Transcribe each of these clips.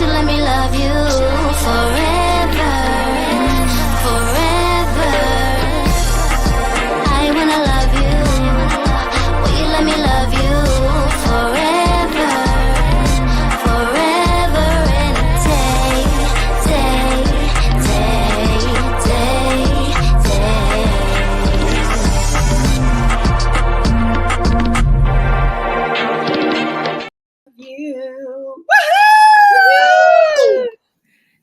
you let me love you forever, forever. I wanna love you. Will you let me love you forever, forever and a day, day, day, day, day. You. Woohoo!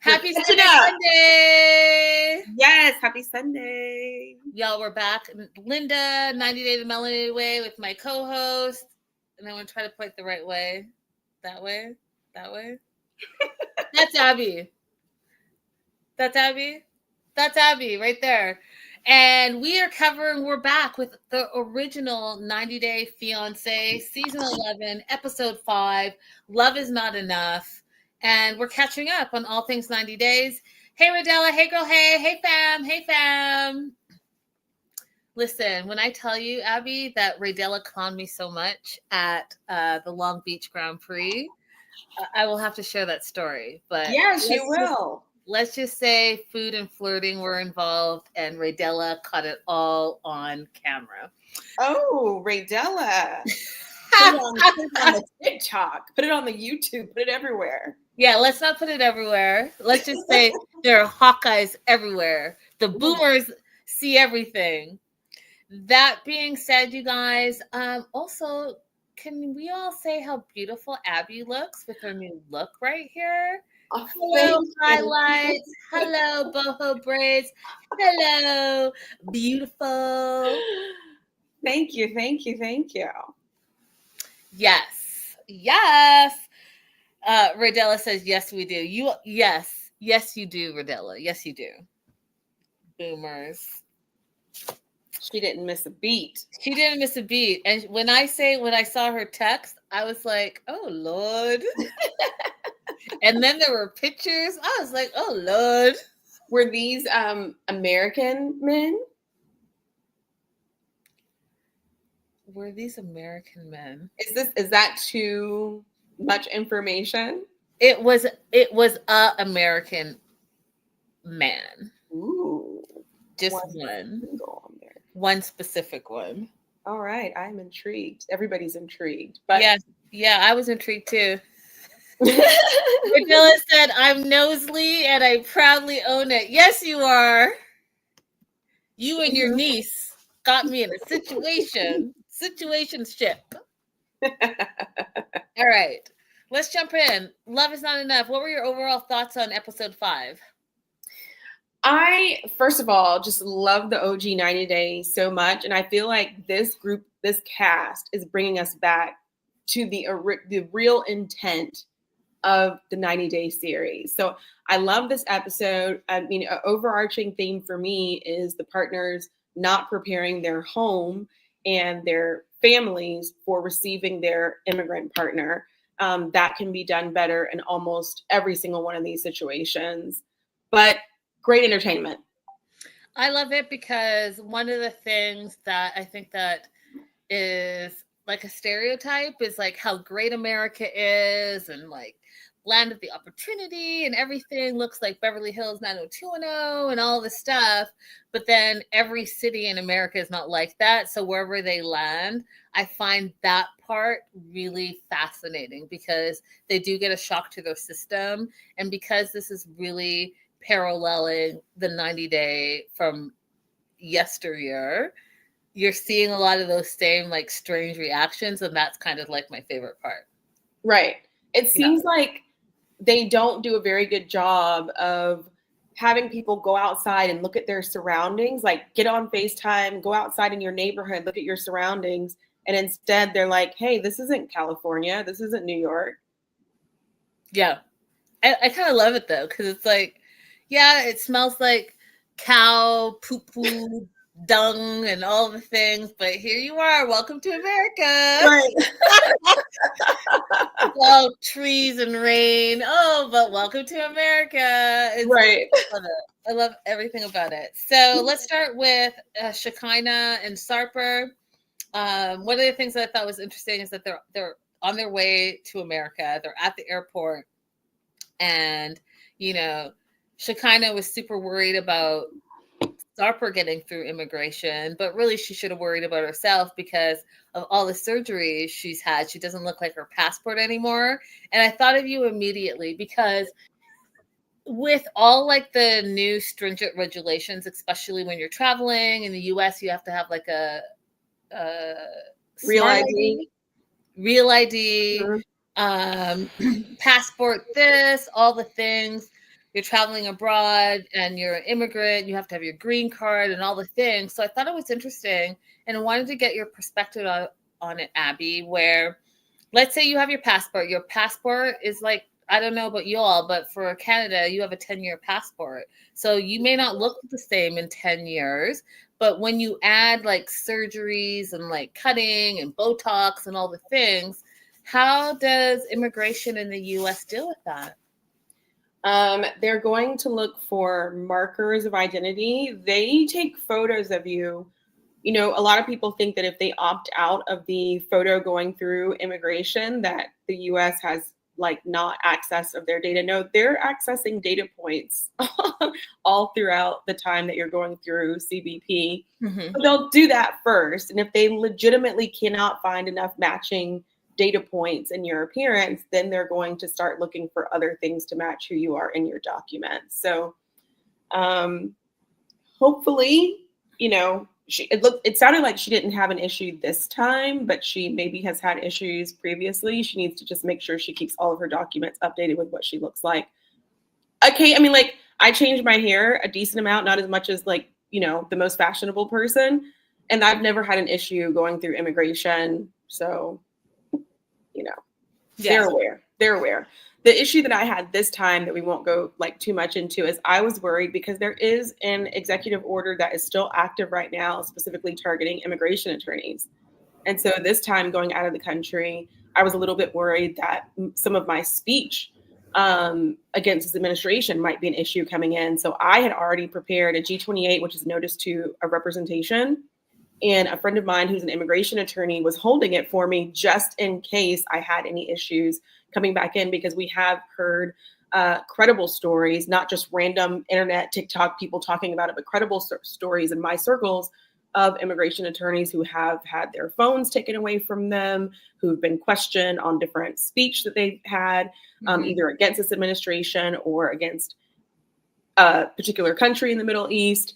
Happy Catching Sunday, up. Sunday. Yes, happy Sunday. Y'all, we're back. Linda, 90 Day the Melanated Way with my co-host. And I want to try to point the right way. That way. That way. That's Abby. That's Abby. That's Abby right there. And we're back with the original 90 Day Fiance, season 11, episode 5, Love is Not Enough. And we're catching up on all things 90 days. Hey, Rodella. Hey, girl. Hey, fam. Hey, fam. Listen, when I tell you, Abby, that Rodella conned me so much at the Long Beach Grand Prix, I will have to share that story. But Yes, you will. Let's just say food and flirting were involved, and Rodella caught it all on camera. Oh, Raydella. Put it on the TikTok. Put it on the YouTube. Put it everywhere. Yeah, let's not put it everywhere. Let's just say there are Hawkeyes everywhere. The boomers see everything. That being said, you guys, also, can we all say how beautiful Abby looks with her new look right here? Hello, highlights. Hello, boho braids. Hello, beautiful. Thank you. Yes. Rodella says, yes, we do. Yes, you do, Rodella. Yes, you do. Boomers. She didn't miss a beat. And when I saw her text, I was like, oh, Lord. And then there were pictures. I was like, oh, Lord. Were these American men? Were these American men? Is that too much information? It was a American man. Ooh. Just one specific one. All right. I'm intrigued. Everybody's intrigued. But yeah, I was intrigued too. Rodella said, I'm Nosely and I proudly own it. Yes, you are. You and your niece got me in a situationship. All right. Let's jump in. Love is Not Enough. What were your overall thoughts on episode 5? I, first of all, just love the OG 90 Day so much. And I feel like this cast is bringing us back to the real intent of the 90 Day series. So I love this episode. I mean, an overarching theme for me is the partners not preparing their home and their families for receiving their immigrant partner. That can be done better in almost every single one of these situations. But great entertainment. I love it because one of the things that I think that is like a stereotype is like how great America is and like land of the opportunity and everything looks like Beverly Hills 90210 and all this stuff. But then every city in America is not like that. So wherever they land, I find that part really fascinating because they do get a shock to their system. And because this is really paralleling the 90 Day from yesteryear, you're seeing a lot of those same like strange reactions. And that's kind of like my favorite part. Right. It seems like they don't do a very good job of having people go outside and look at their surroundings, like get on FaceTime, go outside in your neighborhood, look at your surroundings. And instead they're like, hey, this isn't California. This isn't New York. Yeah. I kind of love it though. Cause it's like, yeah, it smells like cow, poo-poo, dung, and all the things. But here you are. Welcome to America. Right. Well, trees and rain. Oh, but welcome to America. Right. I love everything about it. So let's start with Shekinah and Sarper. One of the things that I thought was interesting is that they're on their way to America. They're at the airport. And, you know, Shekinah was super worried about Sarper getting through immigration, but really she should have worried about herself because of all the surgeries she's had. She doesn't look like her passport anymore. And I thought of you immediately because with all like the new stringent regulations, especially when you're traveling in the US, you have to have like a Real smart ID. real ID, Mhm. passport, this, all the things. You're traveling abroad and you're an immigrant, you have to have your green card and all the things. So I thought it was interesting and I wanted to get your perspective on it, Abby, where let's say you have your passport. Your passport is like, I don't know about you all, but for Canada, you have a 10-year passport. So you may not look the same in 10 years, but when you add like surgeries and like cutting and Botox and all the things, how does immigration in the US deal with that? They're going to look for markers of identity. They take photos of you. You know, a lot of people think that if they opt out of the photo going through immigration, that the US has like not access of their data. No, they're accessing data points all throughout the time that you're going through CBP. Mm-hmm. But they'll do that first. And if they legitimately cannot find enough matching data points in your appearance, then they're going to start looking for other things to match who you are in your documents. So hopefully, you know, it sounded like she didn't have an issue this time, but she maybe has had issues previously. She needs to just make sure she keeps all of her documents updated with what she looks like. Okay, I mean, like, I changed my hair a decent amount, not as much as like, you know, the most fashionable person. And I've never had an issue going through immigration. So, you know, Yes. They're aware. The issue that I had this time that we won't go like too much into is I was worried because there is an executive order that is still active right now, specifically targeting immigration attorneys. And so this time going out of the country, I was a little bit worried that some of my speech against this administration might be an issue coming in. So I had already prepared a G28, which is notice to a representation. And a friend of mine who's an immigration attorney was holding it for me just in case I had any issues coming back in, because we have heard credible stories, not just random internet, TikTok people talking about it, but credible stories in my circles of immigration attorneys who have had their phones taken away from them, who've been questioned on different speech that they've had, either against this administration or against a particular country in the Middle East.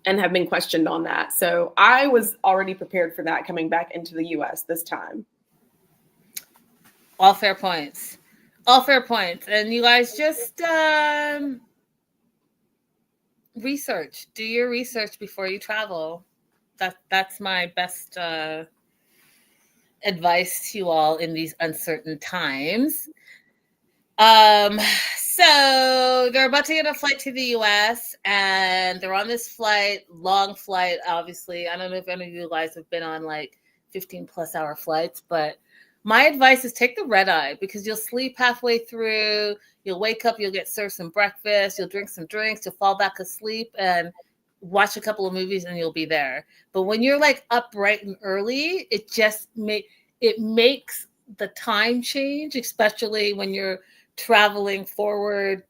And have been questioned on that. So I was already prepared for that coming back into the US this time. All fair points. All fair points. And you guys just research. Do your research before you travel. That's my best advice to you all in these uncertain times. So they're about to get a flight to the US and they're on this flight, long flight, obviously. I don't know if any of you guys have been on like 15 plus hour flights, but my advice is take the red eye because you'll sleep halfway through, you'll wake up, you'll get served some breakfast, you'll drink some drinks, you'll fall back asleep and watch a couple of movies and you'll be there. But when you're like up bright and early, it just makes the time change, especially when you're traveling forward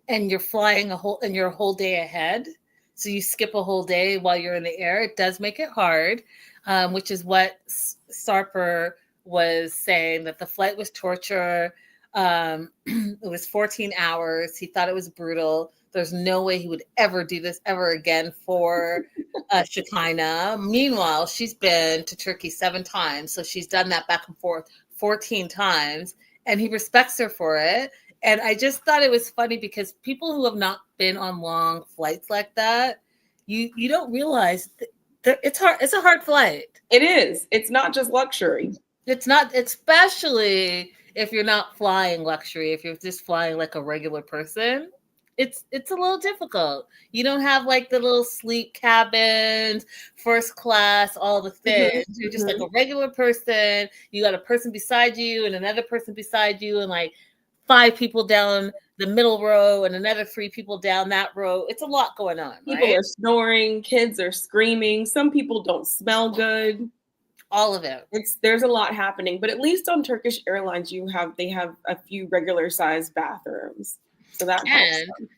and you're flying a whole day ahead. So you skip a whole day while you're in the air. It does make it hard, which is what Sarper was saying, that the flight was torture. It was 14 hours. He thought it was brutal. There's no way he would ever do this ever again for Shekinah. Meanwhile, she's been to Turkey 7 times. So she's done that back and forth 14 times. And he respects her for it. And I just thought it was funny because people who have not been on long flights like that, you don't realize that it's hard. It's a hard flight. It is. It's not just luxury. It's not, especially if you're not flying luxury. If you're just flying like a regular person, it's a little difficult. You don't have like the little sleep cabins, first class, all the things. You're just like a regular person. You got a person beside you and another person beside you and like 5 people down the middle row and another 3 people down that row. It's a lot going on. People are snoring, kids are screaming. Some people don't smell good. All of it. There's a lot happening, but at least on Turkish Airlines, they have a few regular sized bathrooms, so that helps And them.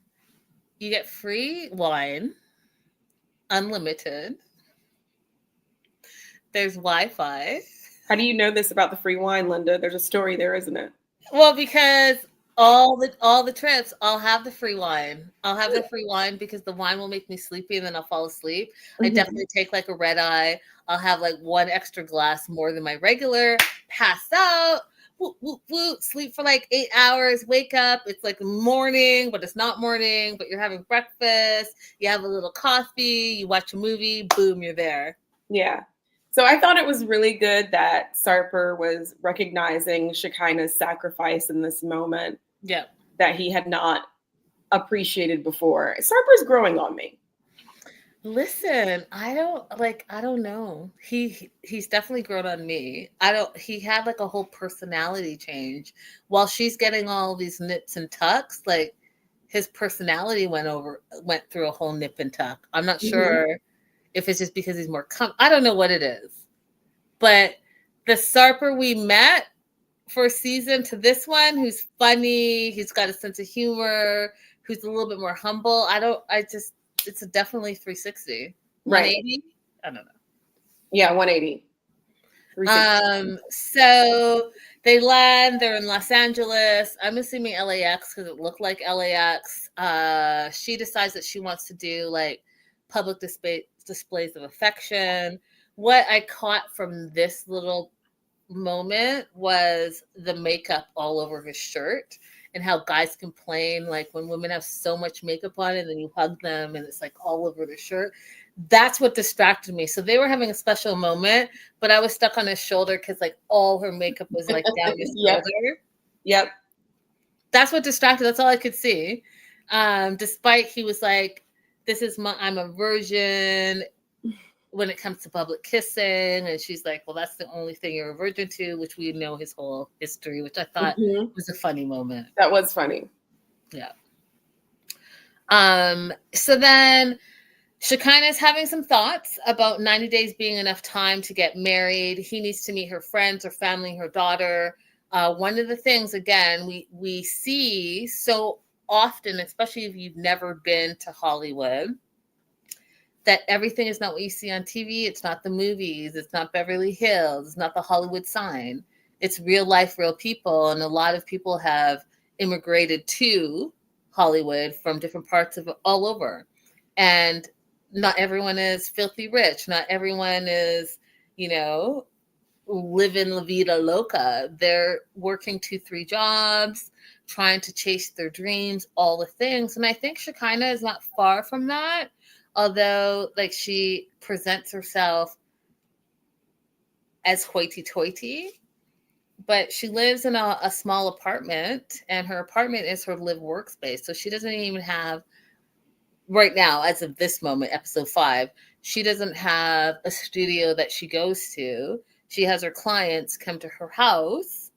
you get free wine, unlimited. There's Wi-Fi. How do you know this about the free wine, Linda? There's a story there, isn't it? Well, because all the trips, I'll have the free wine. I'll have the free wine because the wine will make me sleepy and then I'll fall asleep. I Mhm. definitely take like a red eye. I'll have like one extra glass more than my regular, pass out, whoop, whoop, whoop, sleep for like 8 hours, wake up. It's like morning, but it's not morning, but you're having breakfast. You have a little coffee, you watch a movie, boom, you're there. Yeah. So I thought it was really good that Sarper was recognizing Shekinah's sacrifice in this moment Yeah. that he had not appreciated before. Sarper's growing on me. Listen, I don't know. He's definitely grown on me. He had like a whole personality change. While she's getting all these nips and tucks, like his personality went through a whole nip and tuck. I'm not sure if it's just because he's more I don't know what it is. But the Sarper we met first season to this one, who's funny, he's got a sense of humor, who's a little bit more humble. It's definitely 360. Right. 180? I don't know. Yeah, 180. 360. So they land, they're in Los Angeles. I'm assuming LAX because it looked like LAX. She decides that she wants to do like public displays of affection. What I caught from this little moment was the makeup all over his shirt and how guys complain like when women have so much makeup on and then you hug them and it's like all over their shirt. That's what distracted me. So they were having a special moment, but I was stuck on his shoulder because like all her makeup was like down his shoulder. Yep. That's what distracted. That's all I could see. Despite he was like, I'm a virgin when it comes to public kissing. And she's like, well, that's the only thing you're a virgin to, which we know his whole history, which I thought was a funny moment. That was funny. Yeah. So then Shekinah's having some thoughts about 90 days being enough time to get married. He needs to meet her friends, her family, her daughter. One of the things, again, we see so often, especially if you've never been to Hollywood, that everything is not what you see on TV. It's not the movies. It's not Beverly Hills. It's not the Hollywood sign. It's real life, real people. And a lot of people have immigrated to Hollywood from different parts of all over. And not everyone is filthy rich. Not everyone is, living la vida loca. They're working 2-3 jobs, trying to chase their dreams, all the things. And I think Shekinah is not far from that. Although, like, she presents herself as hoity-toity, but she lives in a small apartment, and her apartment is her live workspace. So she doesn't even have, right now, as of this moment, episode 5, she doesn't have a studio that she goes to. She has her clients come to her house,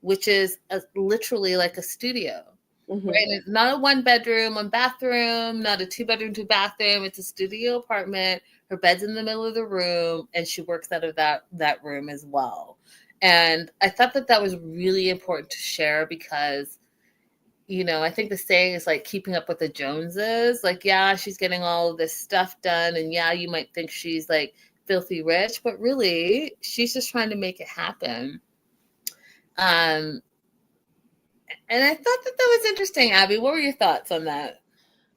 which is literally like a studio. Right? And not a 1-bedroom, 1-bathroom, not a 2-bedroom, 2-bathroom. It's a studio apartment. Her bed's in the middle of the room, and she works out of that room as well. And I thought that was really important to share because, I think the saying is like keeping up with the Joneses. Like, yeah, she's getting all of this stuff done, and yeah, you might think she's like filthy rich, but really, she's just trying to make it happen. And I thought that was interesting, Abby. What were your thoughts on that?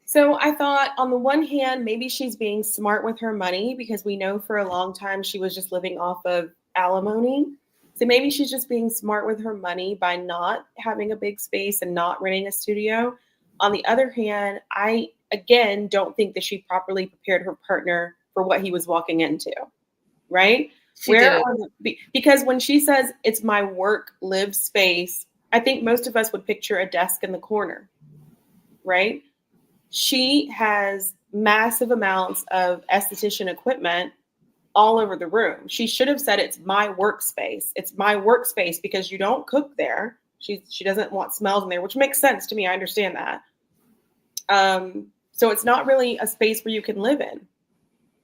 So I thought on the one hand, maybe she's being smart with her money because we know for a long time she was just living off of alimony. So maybe she's just being smart with her money by not having a big space and not renting a studio. On the other hand, I, again, don't think that she properly prepared her partner for what he was walking into, right? Because when she says it's my work live space, I think most of us would picture a desk in the corner, right? She has massive amounts of esthetician equipment all over the room. She should have said it's my workspace. It's my workspace because you don't cook there. She doesn't want smells in there, which makes sense to me. I understand that. So it's not really a space where you can live in.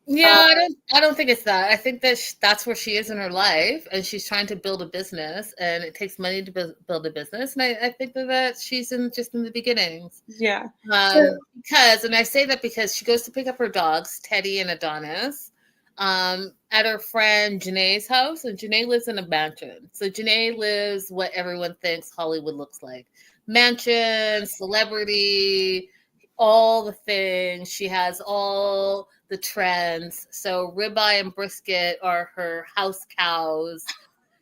Yeah, I don't think it's that. I think that that's where she is in her life, and she's trying to build a business, and it takes money to build a business. And I think that she's just in the beginnings. Yeah. So, Because, and I say that because she goes to pick up her dogs, Teddy and Adonis, at her friend Janae's house, and Janae lives in a mansion. So Janae lives what everyone thinks Hollywood looks like: mansion, celebrity, all the things. She has all the trends. So ribeye and brisket are her house cows,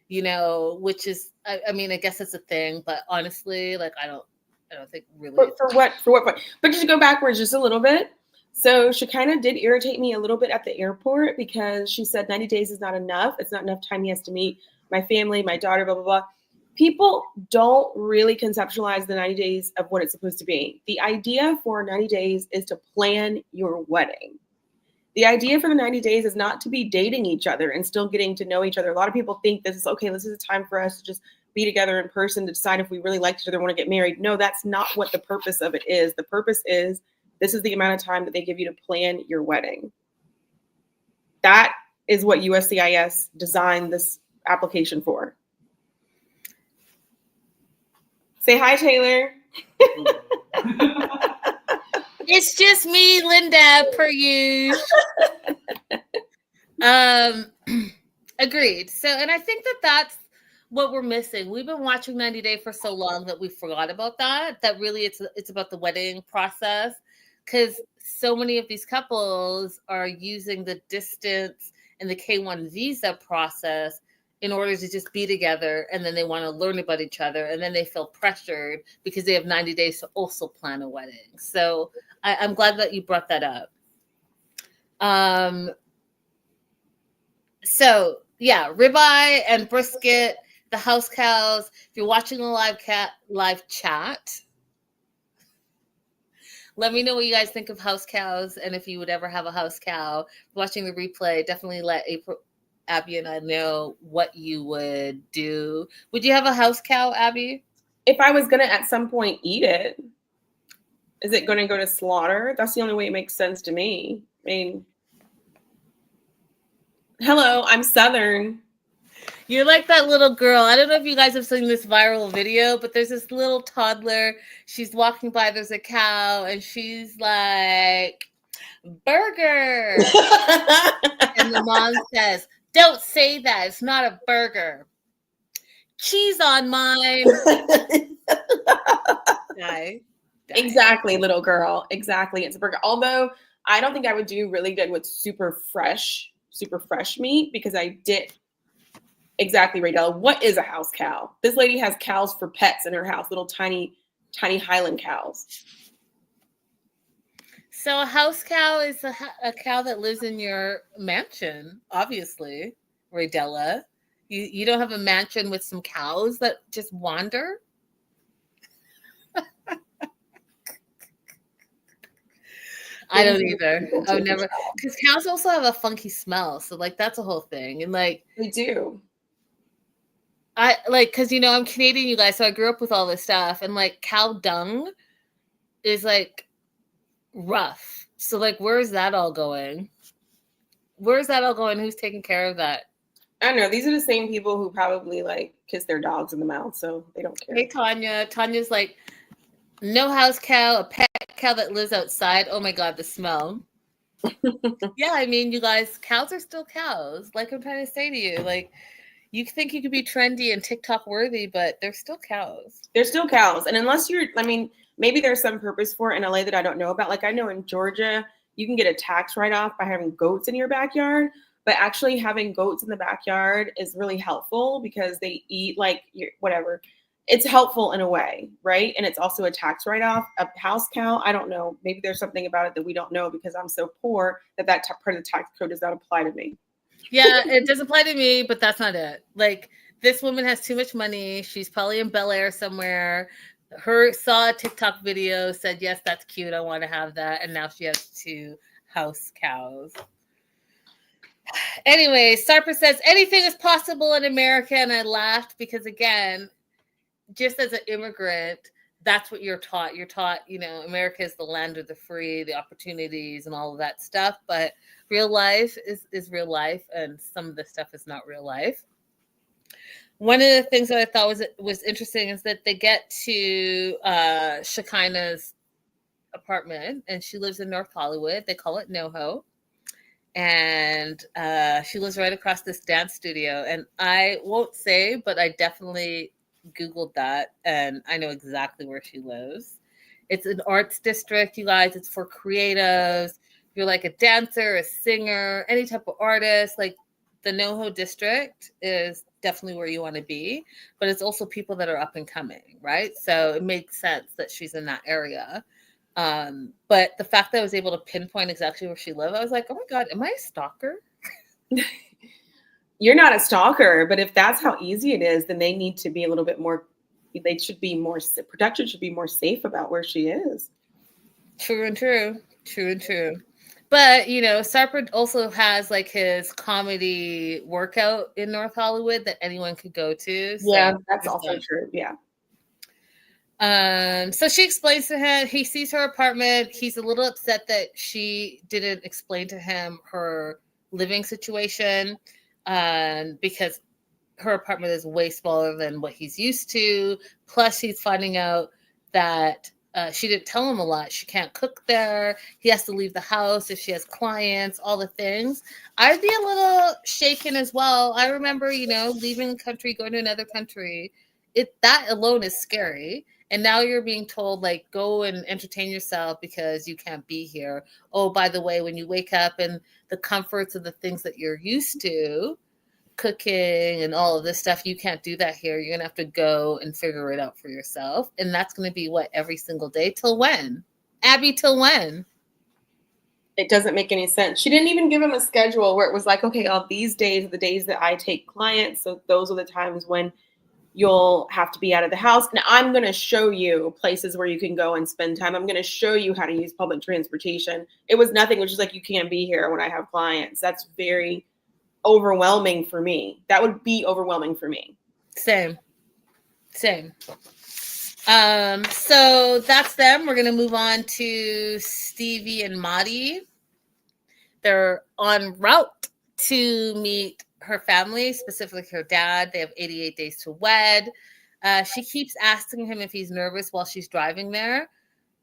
which is, I mean, I guess it's a thing, but honestly, like, I don't think really. For what? But just go backwards just a little bit. So she kind of did irritate me a little bit at the airport because she said 90 days is not enough. It's not enough time he has to meet my family, my daughter, blah, blah, blah. People don't really conceptualize the 90 days of what it's supposed to be. The idea for 90 days is to plan your wedding. The idea for the 90 days is not to be dating each other and still getting to know each other. A lot of people think this is okay. This is a time for us to just be together in person to decide if we really like each other and want to get married. No, that's not what the purpose of it is. The purpose is this is the amount of time that they give you to plan your wedding. That is what USCIS designed this application for. Say hi, Taylor. It's just me, Linda, per usual. Agreed. So, and I think that that's what we're missing. We've been watching 90 Day for so long that we forgot about that really it's about the wedding process, because so many of these couples are using the distance and the K-1 visa process in order to just be together, and then they want to learn about each other, and then they feel pressured because they have 90 days to also plan a wedding. So I'm glad that you brought that up. So yeah, ribeye and brisket, the house cows. If you're watching the live chat, let me know what you guys think of house cows, and if you would ever have a house cow. Watching the replay, definitely let Abby and I know what you would do. Would you have a house cow, Abby? If I was going to at some point eat it, is it going to go to slaughter? That's the only way it makes sense to me. I mean, hello, I'm Southern. You're like that little girl. I don't know if you guys have seen this viral video, but there's this little toddler. She's walking by, there's a cow, and she's like, burger. And the mom says, don't say that. It's not a burger. Cheese on mine. Die. Exactly, little girl. Exactly. It's a burger. Although I don't think I would do really good with super fresh meat, because I did. Exactly, Raydella. What is a house cow? This lady has cows for pets in her house, little tiny Highland cows. So a house cow is a cow that lives in your mansion, obviously, Raydella. You don't have a mansion with some cows that just wander? I don't either. I would never, because cows also have a funky smell. So like that's a whole thing. And like they do. Because I'm Canadian, you guys, so I grew up with all this stuff, and like cow dung is like rough. So like, where's that all going? Who's taking care of that? I don't know. These are the same people who probably like kiss their dogs in the mouth, so they don't care. Hey, Tanya. Tanya's like, no house cow, a pet cow that lives outside. Oh my God, the smell. Yeah, I mean, you guys, cows are still cows. Like I'm trying to say to you, like, you think you could be trendy and TikTok worthy, but they're still cows. They're still cows. And unless maybe there's some purpose for it in LA that I don't know about. Like I know in Georgia, you can get a tax write-off by having goats in your backyard, but actually having goats in the backyard is really helpful because they eat whatever. It's helpful in a way, right? And it's also a tax write-off. A house cow, I don't know. Maybe there's something about it that we don't know because I'm so poor that part of the tax code does not apply to me. Yeah, it does apply to me, but that's not it. Like, this woman has too much money. She's probably in Bel Air somewhere. Saw a TikTok video, said, yes, that's cute. I want to have that. And now she has 2 house cows. Anyway, Sarper says, anything is possible in America. And I laughed because, again, just as an immigrant, that's what you're taught. You're taught, America is the land of the free, the opportunities and all of that stuff. But real life is real life, and some of the stuff is not real life. One of the things that I thought was interesting is that they get to Shekinah's apartment, and she lives in North Hollywood. They call it NoHo. And she lives right across this dance studio. And I won't say, but I definitely Googled that, and I know exactly where she lives. It's an arts district, you guys. It's for creatives. If you're like a dancer, a singer, any type of artist, like the NoHo district is definitely where you want to be. But it's also people that are up and coming, right? So it makes sense that she's in that area. But the fact that I was able to pinpoint exactly where she lived, I was like, oh my God, am I a stalker? You're not a stalker, but if that's how easy it is, then they need to be a little bit more, production should be more safe about where she is. True and true. But, Sarper also has like his comedy workout in North Hollywood that anyone could go to. So yeah, that's also true. Yeah. So she explains to him, he sees her apartment. He's a little upset that she didn't explain to him her living situation, because her apartment is way smaller than what he's used to. Plus, he's finding out that she didn't tell him a lot. She can't cook there. He has to leave the house if she has clients, all the things. I'd be a little shaken as well. I remember, leaving the country, going to another country. That alone is scary. And now you're being told, like, go and entertain yourself because you can't be here. Oh, by the way, when you wake up and the comforts of the things that you're used to, cooking and all of this stuff, you can't do that here. You're going to have to go and figure it out for yourself. And that's going to be what, every single day? Till when? Abby, till when? It doesn't make any sense. She didn't even give him a schedule where it was like, okay, all these days are the days that I take clients. So those are the times when you'll have to be out of the house. And I'm going to show you places where you can go and spend time. I'm going to show you how to use public transportation. It was nothing, which is like, you can't be here when I have clients. That's very overwhelming for me. That would be overwhelming for me. Same. So that's them. We're going to move on to Stevie and Maddie. They're en route to meet her family, specifically her dad. They have 88 days to wed. She keeps asking him if he's nervous while she's driving there.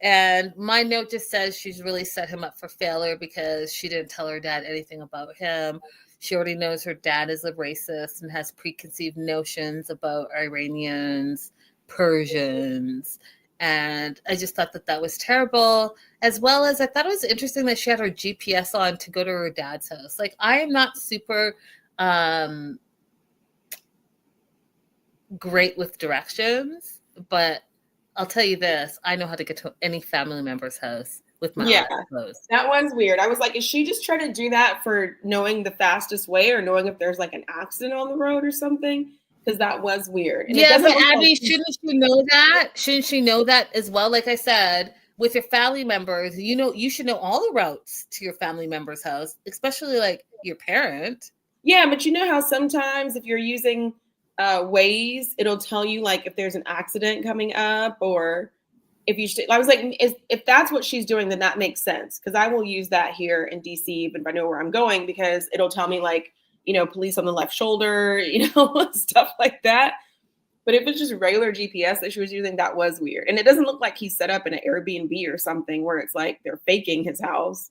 And my note just says she's really set him up for failure because she didn't tell her dad anything about him. She already knows her dad is a racist and has preconceived notions about Iranians, Persians. And I just thought that was terrible. As well as I thought it was interesting that she had her GPS on to go to her dad's house. Like, I am not super great with directions, but I'll tell you this, I know how to get to any family member's house with my eyes closed. That one's weird. I was like, is she just trying to do that for knowing the fastest way or knowing if there's like an accident on the road or something? Because that was weird. And yeah, but Abby, shouldn't she know that? Shouldn't she know that as well? Like I said, with your family members, you should know all the routes to your family member's house, especially like your parent. Yeah, but you know how sometimes if you're using Waze, it'll tell you like if there's an accident coming up or if you should. I was like, if that's what she's doing, then that makes sense because I will use that here in DC even if I know where I'm going because it'll tell me like, police on the left shoulder, stuff like that. But if it's just regular GPS that she was using, that was weird. And it doesn't look like he's set up in an Airbnb or something where it's like they're faking his house.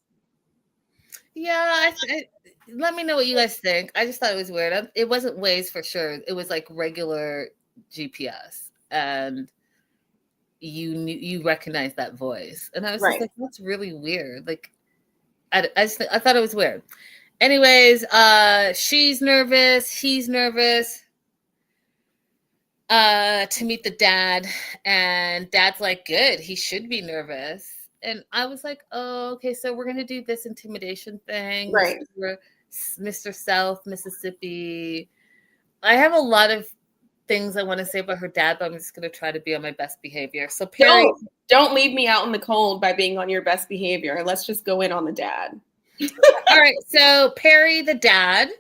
Yeah, let me know what you guys think. I just thought it was weird. It wasn't Waze for sure. It was like regular GPS, and you recognize that voice. And I was just like, that's really weird. Like, I thought it was weird. Anyways, she's nervous. He's nervous to meet the dad, and dad's like, good. He should be nervous. And I was like, oh, okay, so we're going to do this intimidation thing. Right. Mr. South, Mississippi. I have a lot of things I want to say about her dad, but I'm just going to try to be on my best behavior. So Perry. Don't leave me out in the cold by being on your best behavior. Let's just go in on the dad. All right. So Perry, the dad,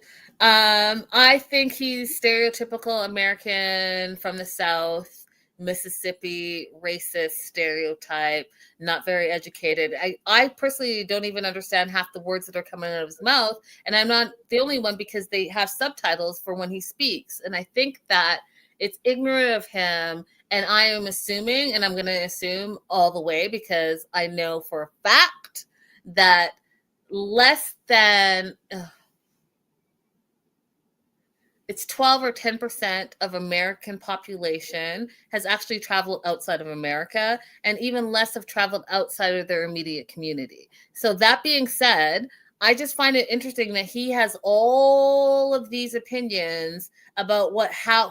I think he's stereotypical American from the South. Mississippi racist stereotype, not very educated. I personally don't even understand half the words that are coming out of his mouth. And I'm not the only one, because they have subtitles for when he speaks. And I think that it's ignorant of him. And I am assuming, and I'm going to assume all the way, because I know for a fact that less than it's 12 or 10% of American population has actually traveled outside of America, and even less have traveled outside of their immediate community. So that being said, I just find it interesting that he has all of these opinions about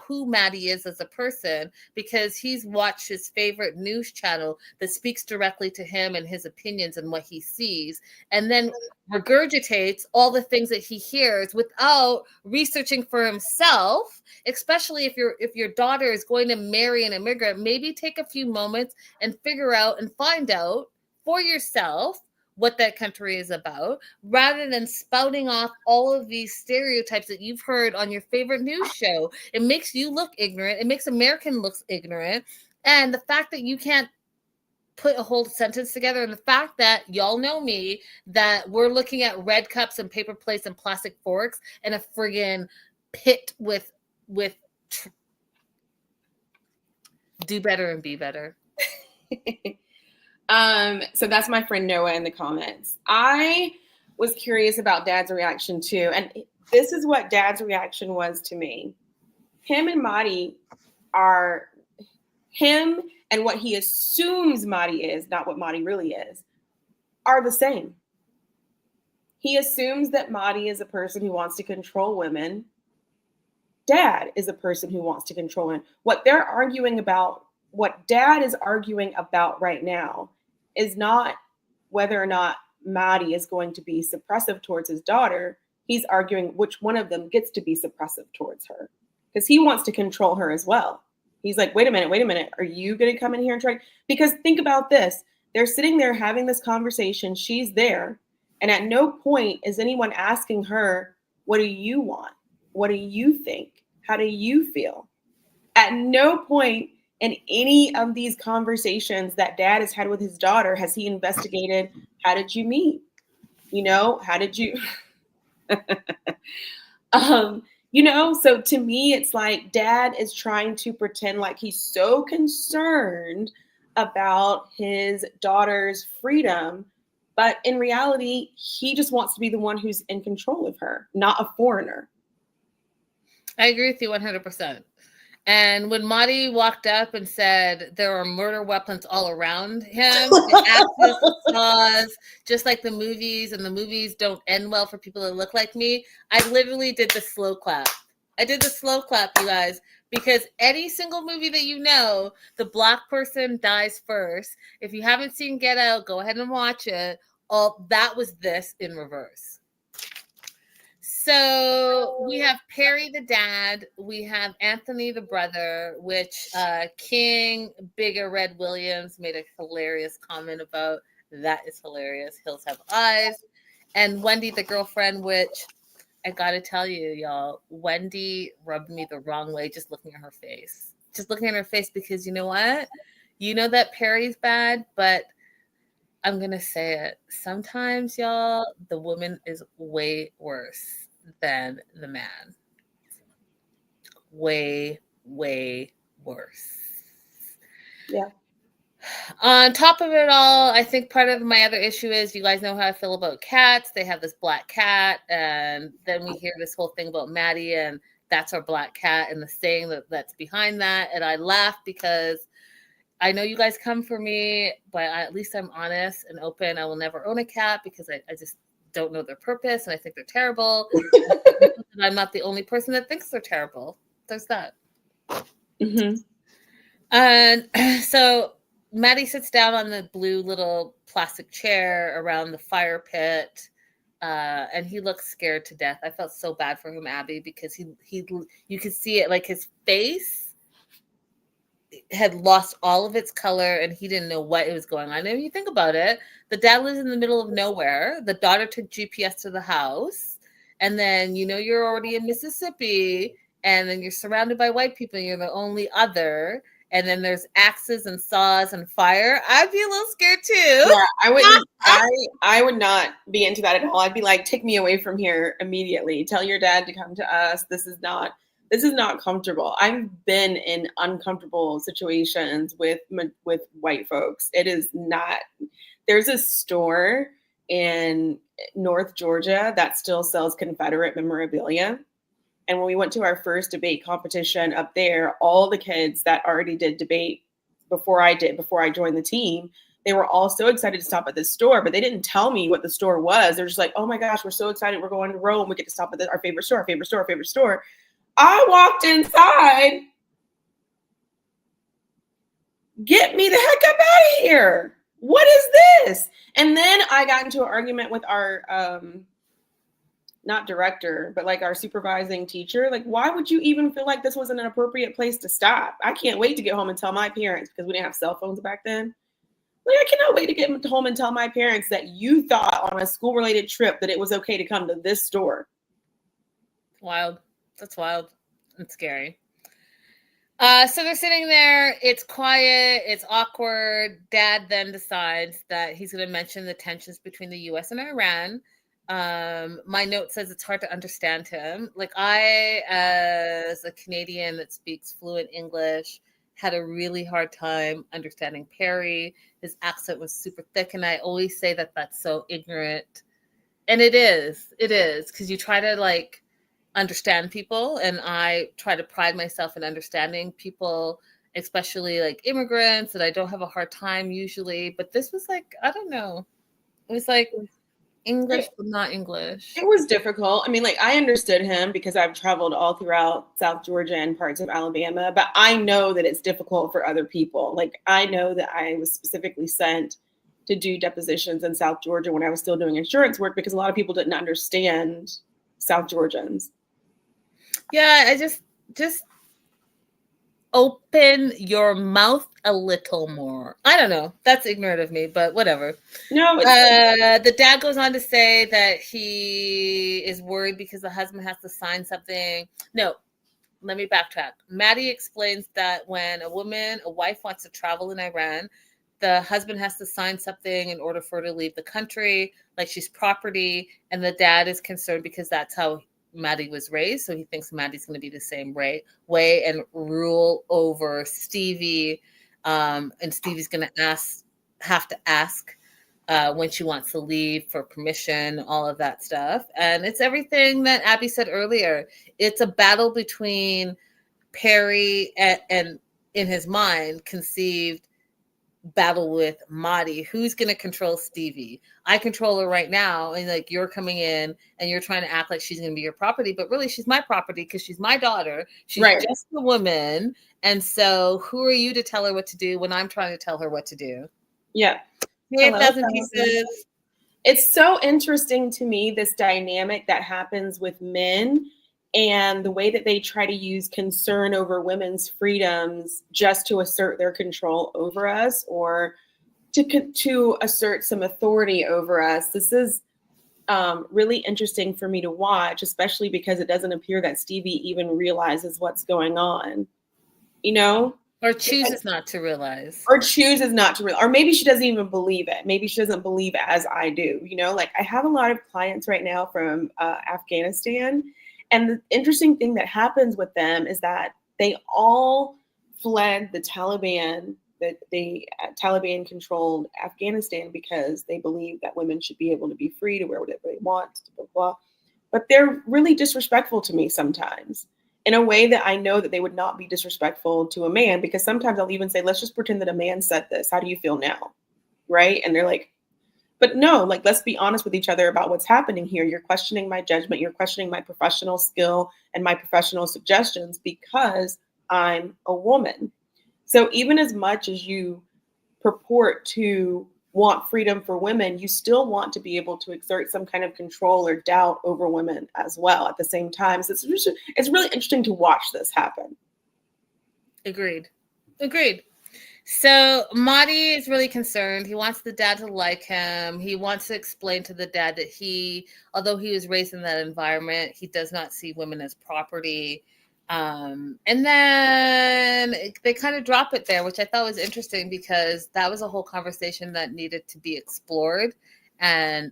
who Maddie is as a person, because he's watched his favorite news channel that speaks directly to him and his opinions and what he sees, and then regurgitates all the things that he hears without researching for himself. Especially if your daughter is going to marry an immigrant, maybe take a few moments and figure out and find out for yourself what that country is about, rather than spouting off all of these stereotypes that you've heard on your favorite news show. It makes you look ignorant. It makes American look ignorant. And the fact that you can't put a whole sentence together, and the fact that y'all know me, that we're looking at red cups and paper plates and plastic forks and a friggin' pit with do better and be better. So that's my friend Noah in the comments. I was curious about Dad's reaction too. And this is what Dad's reaction was to me. Him and Maddie are, him and what he assumes Maddie is, not what Maddie really is, are the same. He assumes that Maddie is a person who wants to control women. Dad is a person who wants to control women. What they're arguing about, what Dad is arguing about right now, is not whether or not Maddie is going to be suppressive towards his daughter. He's arguing which one of them gets to be suppressive towards her, because he wants to control her as well. He's like, wait a minute. Are you going to come in here and try? Because think about this. They're sitting there having this conversation. She's there. And at no point is anyone asking her, what do you want? What do you think? How do you feel? At no point in any of these conversations that Dad has had with his daughter has he investigated, how did you meet? How did you? So to me, it's like Dad is trying to pretend like he's so concerned about his daughter's freedom. But in reality, he just wants to be the one who's in control of her, not a foreigner. I agree with you 100%. And when Maddie walked up and said there are murder weapons all around him, it just like the movies, and the movies don't end well for people that look like me, I literally did the slow clap. I did the slow clap, you guys, because any single movie that the black person dies first. If you haven't seen Get Out, go ahead and watch it. All that was this in reverse. So we have Perry the dad, we have Anthony the brother, which King Bigger Red Williams made a hilarious comment about. That is hilarious. Hills have eyes. And Wendy the girlfriend, which I gotta tell you, y'all, Wendy rubbed me the wrong way just looking at her face. Just looking at her face, because you know what? You know that Perry's bad, but I'm gonna say it. Sometimes, y'all, the woman is way worse than the man. Way, way worse. Yeah. On top of it all, I think part of my other issue is, you guys know how I feel about cats. They have this black cat, and then we hear this whole thing about Maddie, and that's our black cat, and the saying that's behind that. And I laugh because I know you guys come for me, but at least I'm honest and open. I will never own a cat because I just don't know their purpose, and I think they're terrible. And I'm not the only person that thinks they're terrible. There's that. Mm-hmm. And so Maddie sits down on the blue little plastic chair around the fire pit, and he looks scared to death. I felt so bad for him, Abby, because you could see it, like his face had lost all of its color, and he didn't know what was going on. And if you think about it, the dad lives in the middle of nowhere. The daughter took GPS to the house, and then you're already in Mississippi, and then you're surrounded by white people, and you're the only other. and then there's axes and saws and fire, I'd be a little scared too. Yeah, I would not be into that at all. I'd be like, take me away from here immediately. Tell your dad to come to us. This is not comfortable. I've been in uncomfortable situations with white folks. It is not. There's a store in North Georgia that still sells Confederate memorabilia. And when we went to our first debate competition up there, all the kids that already did debate before I joined the team, they were all so excited to stop at this store, but they didn't tell me what the store was. They're just like, oh my gosh, we're so excited. We're going to Rome. We get to stop at our favorite store, favorite store, favorite store. I walked inside. Get me the heck up out of here. What is this? And then I got into an argument with our, not director, but like our supervising teacher. Like, why would you even feel like this was an appropriate place to stop? I can't wait to get home and tell my parents, because we didn't have cell phones back then. Like, I cannot wait to get home and tell my parents that you thought on a school-related trip that it was okay to come to this store. Wild. That's wild and scary. So they're sitting there. It's quiet. It's awkward. Dad then decides that he's going to mention the tensions between the U.S. and Iran. My note says it's hard to understand him. Like, I, as a Canadian that speaks fluent English, had a really hard time understanding Perry. His accent was super thick, and I always say that that's so ignorant. And it is, because you try to like understand people, and I try to pride myself in understanding people, especially like immigrants, and I don't have a hard time usually. But this was like, I don't know. It was like English, but not English. It was difficult. I mean, like, I understood him because I've traveled all throughout South Georgia and parts of Alabama, but I know that it's difficult for other people. Like, I know that I was specifically sent to do depositions in South Georgia when I was still doing insurance work because a lot of people didn't understand South Georgians. Yeah, I just open your mouth a little more. I don't know. That's ignorant of me, but whatever. No, the dad goes on to say that he is worried because the husband has to sign something. No, let me backtrack. Maddie explains that when a wife wants to travel in Iran, the husband has to sign something in order for her to leave the country, like she's property, and the dad is concerned because that's how Maddie was raised, so he thinks Maddie's going to be the same way and rule over Stevie, and Stevie's going to have to ask when she wants to leave for permission, all of that stuff. And it's everything that Abby said earlier. It's a battle between Perry and in his mind conceived battle with Maddie. Who's going to control Stevie? I control her right now, and like, you're coming in and you're trying to act like she's going to be your property, but really she's my property because she's my daughter. She's right. Just a woman, and so who are you to tell her what to do when I'm trying to tell her what to do? Yeah. 8,000 pieces. It's so interesting to me, this dynamic that happens with men and the way that they try to use concern over women's freedoms just to assert their control over us or to assert some authority over us. This is really interesting for me to watch, especially because it doesn't appear that Stevie even realizes what's going on, you know? Or chooses not to realize. Or maybe she doesn't even believe it. Maybe she doesn't believe as I do, you know? Like, I have a lot of clients right now from Afghanistan. And the interesting thing that happens with them is that they all fled the Taliban, that the Taliban controlled Afghanistan because they believe that women should be able to be free to wear whatever they want, blah, blah. But they're really disrespectful to me sometimes in a way that I know that they would not be disrespectful to a man, because sometimes I'll even say, let's just pretend that a man said this. How do you feel now? Right? And they're like, but no, like, let's be honest with each other about what's happening here. You're questioning my judgment. You're questioning my professional skill and my professional suggestions because I'm a woman. So even as much as you purport to want freedom for women, you still want to be able to exert some kind of control or doubt over women as well at the same time. So it's really interesting to watch this happen. Agreed. So Marty is really concerned. He wants the dad to like him. He wants to explain to the dad that although he was raised in that environment, he does not see women as property. And then they kind of drop it there, which I thought was interesting because that was a whole conversation that needed to be explored and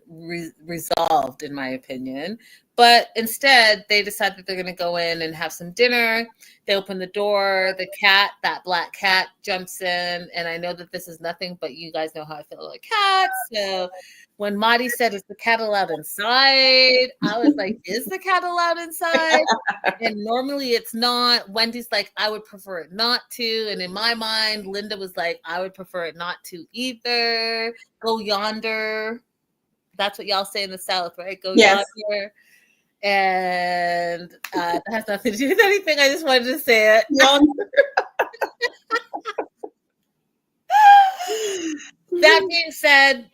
resolved, in my opinion. But instead, they decide that they're going to go in and have some dinner. They open the door. The cat, that black cat, jumps in. And I know that this is nothing, but you guys know how I feel about cats. So when Marty said, "Is the cat allowed inside?" I was like, "Is the cat allowed inside?" And normally it's not. Wendy's like, "I would prefer it not to." And in my mind, Linda was like, "I would prefer it not to either. Go yonder." That's what y'all say in the South, right? Go yonder. And that has nothing to do with anything. I just wanted to say it. That being said,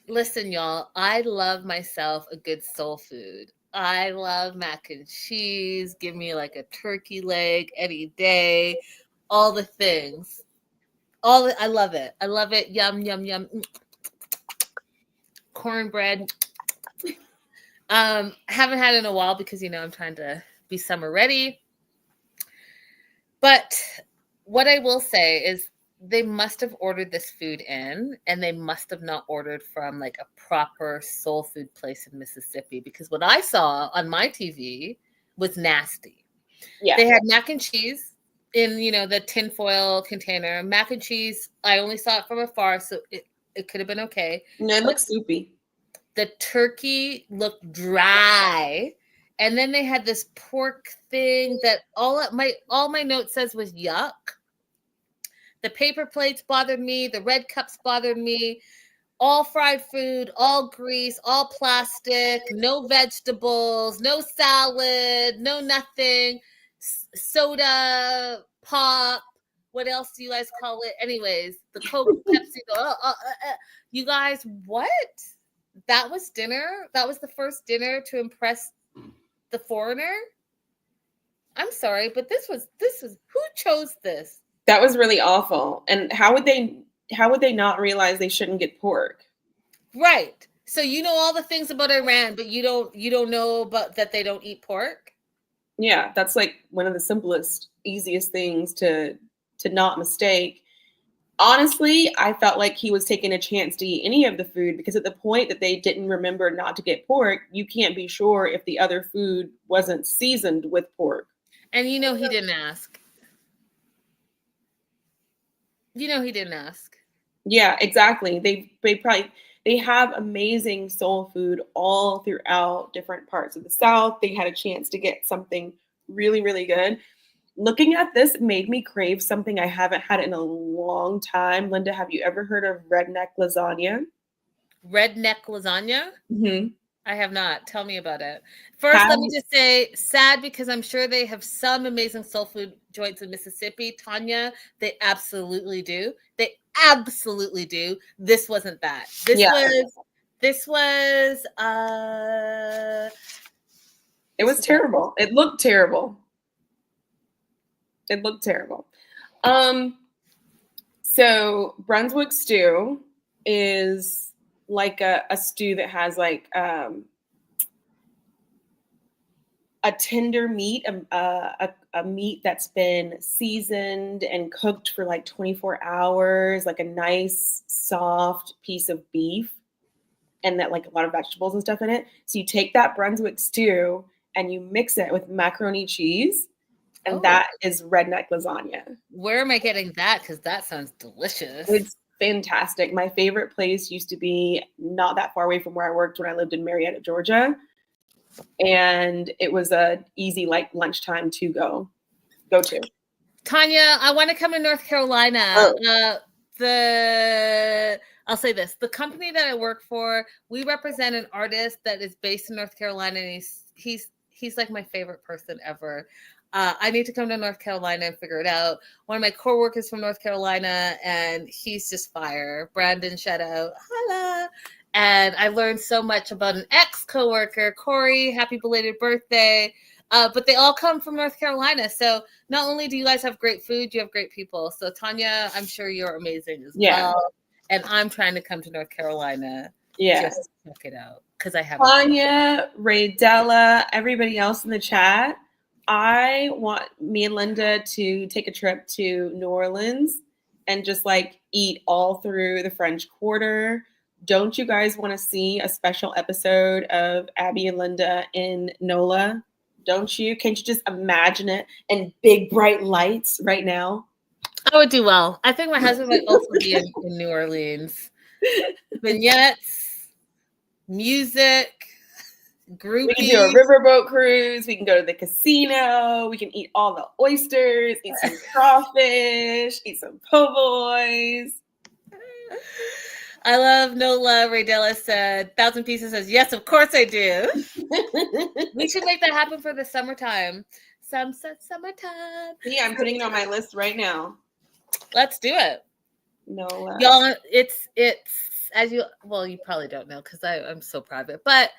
listen, y'all, I love myself a good soul food. I love mac and cheese. Give me like a turkey leg any day. All the things. I love it. I love it. Yum, yum, yum. Cornbread. Haven't had it in a while because, I'm trying to be summer ready. But what I will say is they must have ordered this food in, and they must have not ordered from like a proper soul food place in Mississippi, because what I saw on my TV was nasty. Yeah. They had mac and cheese in, the tinfoil container. Mac and cheese, I only saw it from afar, so it could have been okay. No, it looks soupy. The turkey looked dry. And then they had this pork thing that all my note says was yuck. The paper plates bothered me. The red cups bothered me. All fried food, all grease, all plastic, no vegetables, no salad, no nothing. Soda, pop. What else do you guys call it? Anyways, the Coke, Pepsi. You guys, what? That was dinner? That was the first dinner to impress the foreigner? I'm sorry, but this was who chose this? That was really awful. And how would they not realize they shouldn't get pork? Right. So you know all the things about Iran, but you don't know about that they don't eat pork? Yeah, that's like one of the simplest, easiest things to not mistake. Honestly, I felt like he was taking a chance to eat any of the food, because at the point that they didn't remember not to get pork, you can't be sure if the other food wasn't seasoned with pork. And he didn't ask. He didn't ask. Yeah, exactly. They have amazing soul food all throughout different parts of the South. They had a chance to get something really, really good. Looking at this made me crave something I haven't had in a long time. Linda, have you ever heard of redneck lasagna? Redneck lasagna? Mm-hmm. I have not. Tell me about it. First, let me just say, sad, because I'm sure they have some amazing soul food joints in Mississippi. Tanya, they absolutely do. They absolutely do. This wasn't that. This was it was terrible. It looked terrible. So Brunswick stew is like a stew that has like a tender meat, a meat that's been seasoned and cooked for like 24 hours, like a nice soft piece of beef, and that like a lot of vegetables and stuff in it. So you take that Brunswick stew and you mix it with macaroni cheese. And that is redneck lasagna. Where am I getting that? Because that sounds delicious. It's fantastic. My favorite place used to be not that far away from where I worked when I lived in Marietta, Georgia. And it was a easy like lunchtime to go to. Tanya, I want to come to North Carolina. I'll say this. The company that I work for, we represent an artist that is based in North Carolina, and he's like my favorite person ever. I need to come to North Carolina and figure it out. One of my coworkers from North Carolina, and he's just fire. Brandon, shout out. Holla. And I learned so much about an ex-coworker, Corey. Happy belated birthday. But they all come from North Carolina. So not only do you guys have great food, you have great people. So Tanya, I'm sure you're amazing as well. And I'm trying to come to North Carolina. Just to check it out. Because I have Tanya, Ray Della, everybody else in the chat. I want me and Linda to take a trip to New Orleans and just like eat all through the French Quarter. Don't you guys want to see a special episode of Abby and Linda in NOLA? Don't you? Can't you just imagine it in big bright lights right now? I would do well. I think my husband might also be in New Orleans. Vignettes, music, We can do a groupies. riverboat cruise. We can go to the casino. We can eat all the oysters, eat some crawfish, eat some po' boys. I love Nola Raydella said, 1,000 Pieces says, yes, of course I do. We should make that happen for the summertime. Sunset summertime. Yeah, I'm putting it on my list right now. Let's do it. NOLA. Y'all, it's as you probably don't know because I'm so private, but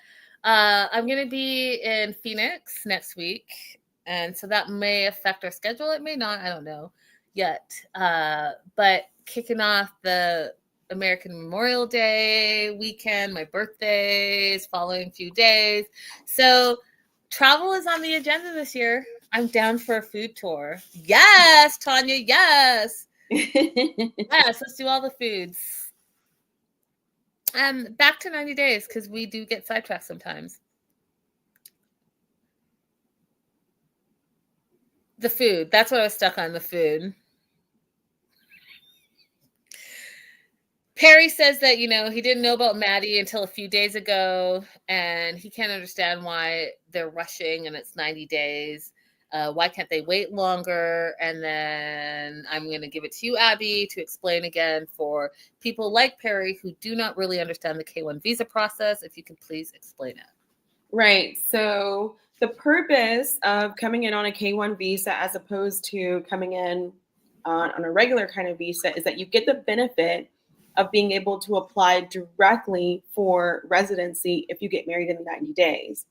I'm gonna be in Phoenix next week, and so that may affect our schedule. It may not, I don't know yet. But kicking off the American Memorial Day weekend, my birthday is following few days. So travel is on the agenda this year. I'm down for a food tour. Yes, Tanya, yes. Yes, let's do all the foods. Back to 90 days because we do get sidetracked sometimes. The food. That's what I was stuck on, the food. Perry says that, he didn't know about Maddie until a few days ago, and he can't understand why they're rushing and it's 90 days. Why can't they wait longer? And then I'm going to give it to you, Abby, to explain again for people like Perry who do not really understand the K-1 visa process. If you can please explain it. Right. So the purpose of coming in on a K-1 visa as opposed to coming in on a regular kind of visa is that you get the benefit of being able to apply directly for residency if you get married in the 90 days.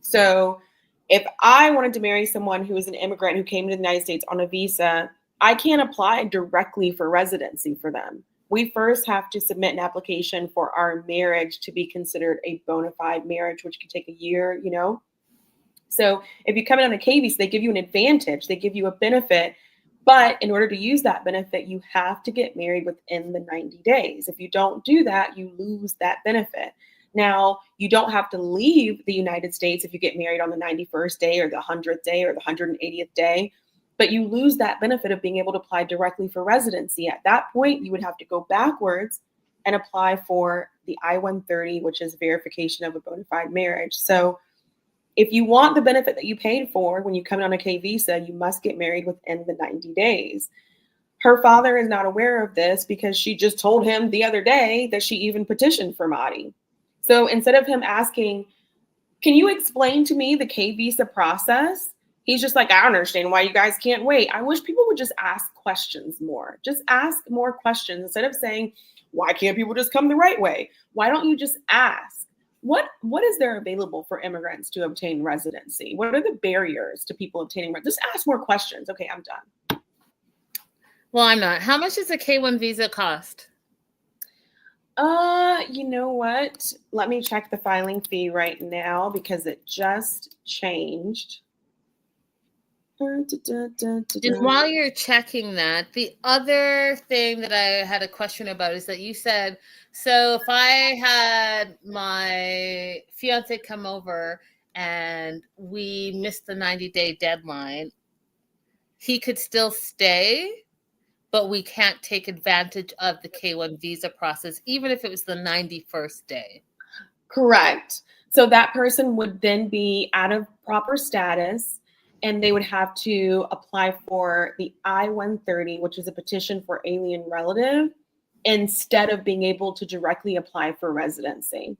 So if I wanted to marry someone who is an immigrant who came to the United States on a visa, I can't apply directly for residency for them. We first have to submit an application for our marriage to be considered a bona fide marriage, which can take a year, So if you come in on a K visa, they give you an advantage, they give you a benefit. But in order to use that benefit, you have to get married within the 90 days. If you don't do that, you lose that benefit. Now, you don't have to leave the United States if you get married on the 91st day or the 100th day or the 180th day, but you lose that benefit of being able to apply directly for residency. At that point, you would have to go backwards and apply for the I-130, which is verification of a bona fide marriage. So if you want the benefit that you paid for when you come in on a K visa, you must get married within the 90 days. Her father is not aware of this because she just told him the other day that she even petitioned for Maddie. So instead of him asking, can you explain to me the K visa process? He's just like, I don't understand why you guys can't wait. I wish people would just ask questions more. Just ask more questions instead of saying, why can't people just come the right way? Why don't you just ask? What is there available for immigrants to obtain residency? What are the barriers to people obtaining residency? Just ask more questions. Okay, I'm done. Well, I'm not. How much does a K-1 visa cost? You know what? Let me check the filing fee right now because it just changed. And while you're checking that, the other thing that I had a question about is that you said, so if I had my fiance come over and we missed the 90-day deadline, he could still stay, but we can't take advantage of the K-1 visa process, even if it was the 91st day. Correct. So that person would then be out of proper status, and they would have to apply for the I-130, which is a petition for alien relative, instead of being able to directly apply for residency.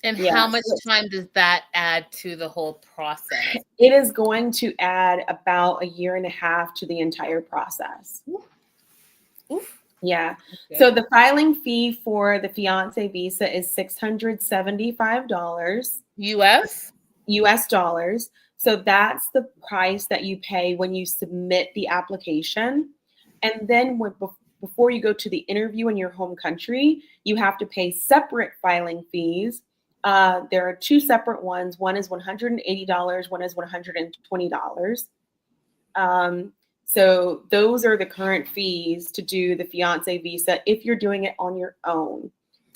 And how much time does that add to the whole process? It is going to add about 1.5 years to the entire process. Oof. Yeah. Okay. So the filing fee for the fiance visa is $675 US dollars. So that's the price that you pay when you submit the application. And then before you go to the interview in your home country, you have to pay separate filing fees There are two separate ones. One is $180. One is $120. So those are the current fees to do the fiance visa if you're doing it on your own.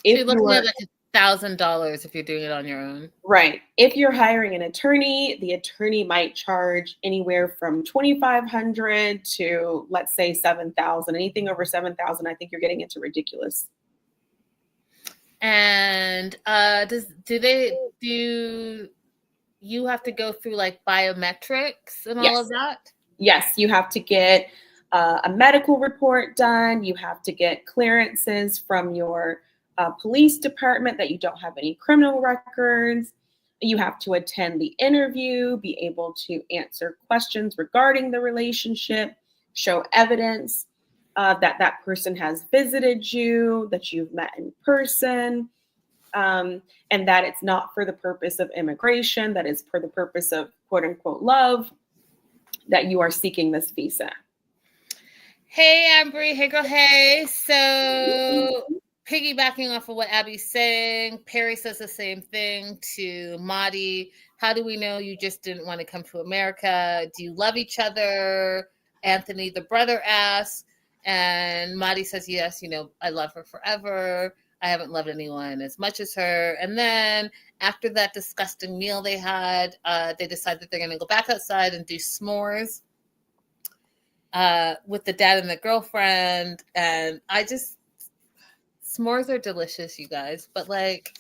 If you're looking at like $1,000 if you're doing it on your own. Right. If you're hiring an attorney, the attorney might charge anywhere from $2,500 to, let's say, $7,000. Anything over $7,000, I think you're getting into ridiculous. And do you have to go through like biometrics and all of that? Yes, you have to get a medical report done. You have to get clearances from your police department that you don't have any criminal records. You have to attend the interview, be able to answer questions regarding the relationship, show evidence that that person has visited you, that you've met in person, and that it's not for the purpose of immigration, that it's for the purpose of quote unquote love, that you are seeking this visa. Hey, Ambry. Hey, girl. Hey. So piggybacking off of what Abby's saying, Perry says the same thing to Madi. How do we know you just didn't want to come to America? Do you love each other? Anthony, the brother, asks. And Madi says, yes, I love her forever. I haven't loved anyone as much as her. And then after that disgusting meal they had, they decide that they're going to go back outside and do s'mores with the dad and the girlfriend. And s'mores are delicious, you guys. But like,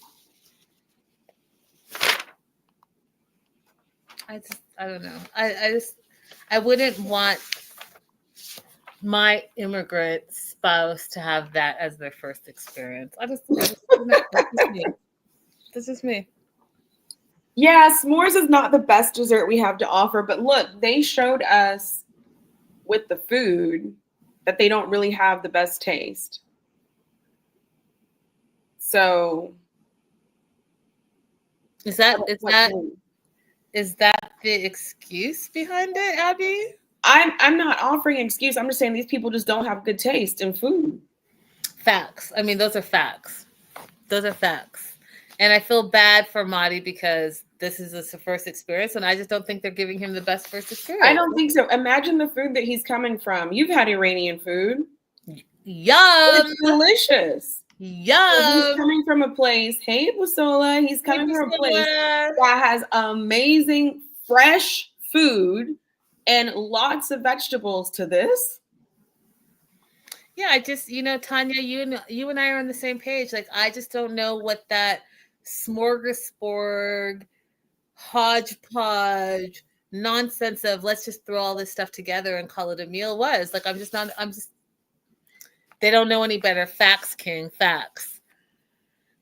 I don't know. I wouldn't want my immigrant spouse to have that as their first experience. That's just me. Yeah, s'mores is not the best dessert we have to offer, but look, they showed us with the food that they don't really have the best taste. So is that the excuse behind it, Abby? I'm not offering an excuse. I'm just saying these people just don't have good taste in food. Facts. I mean, those are facts. And I feel bad for Madi because this is his first experience, and I just don't think they're giving him the best first experience. I don't think so. Imagine the food that he's coming from. You've had Iranian food. Yum. It's delicious. Yum. So he's coming from a place. Hey, Busola. He's coming from a place that has amazing fresh food and lots of vegetables to this. Yeah, I just, Tanya, you and I are on the same page. Like, I just don't know what that smorgasbord, hodgepodge nonsense of let's just throw all this stuff together and call it a meal was. Like, they don't know any better. Facts, King, facts.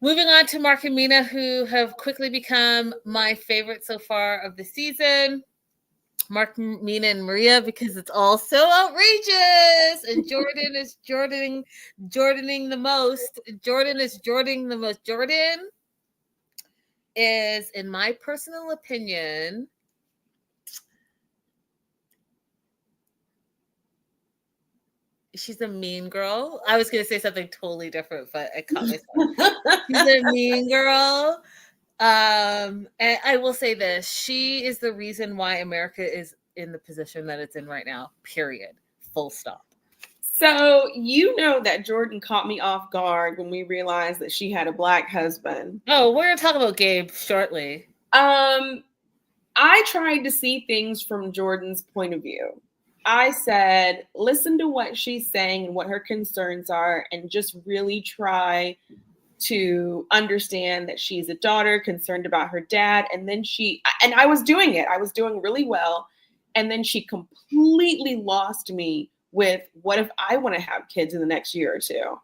Moving on to Mark and Mina, who have quickly become my favorite so far of the season. Mark, Mina, and Maria, because it's all so outrageous. And Jordan is Jordaning the most. Jordan is Jordaning the most. Jordan is, in my personal opinion, she's a mean girl. I was going to say something totally different, but I caught myself. She's a mean girl. And I will say this. She is the reason why America is in the position that it's in right now, period. Full stop. So you know that Jordan caught me off guard when we realized that she had a Black husband. Oh, we're going to talk about Gabe shortly. I tried to see things from Jordan's point of view. I said, listen to what she's saying and what her concerns are, and just really try to understand that she's a daughter concerned about her dad. And then I was doing it. I was doing really well. And then she completely lost me with, what if I want to have kids in the next year or two?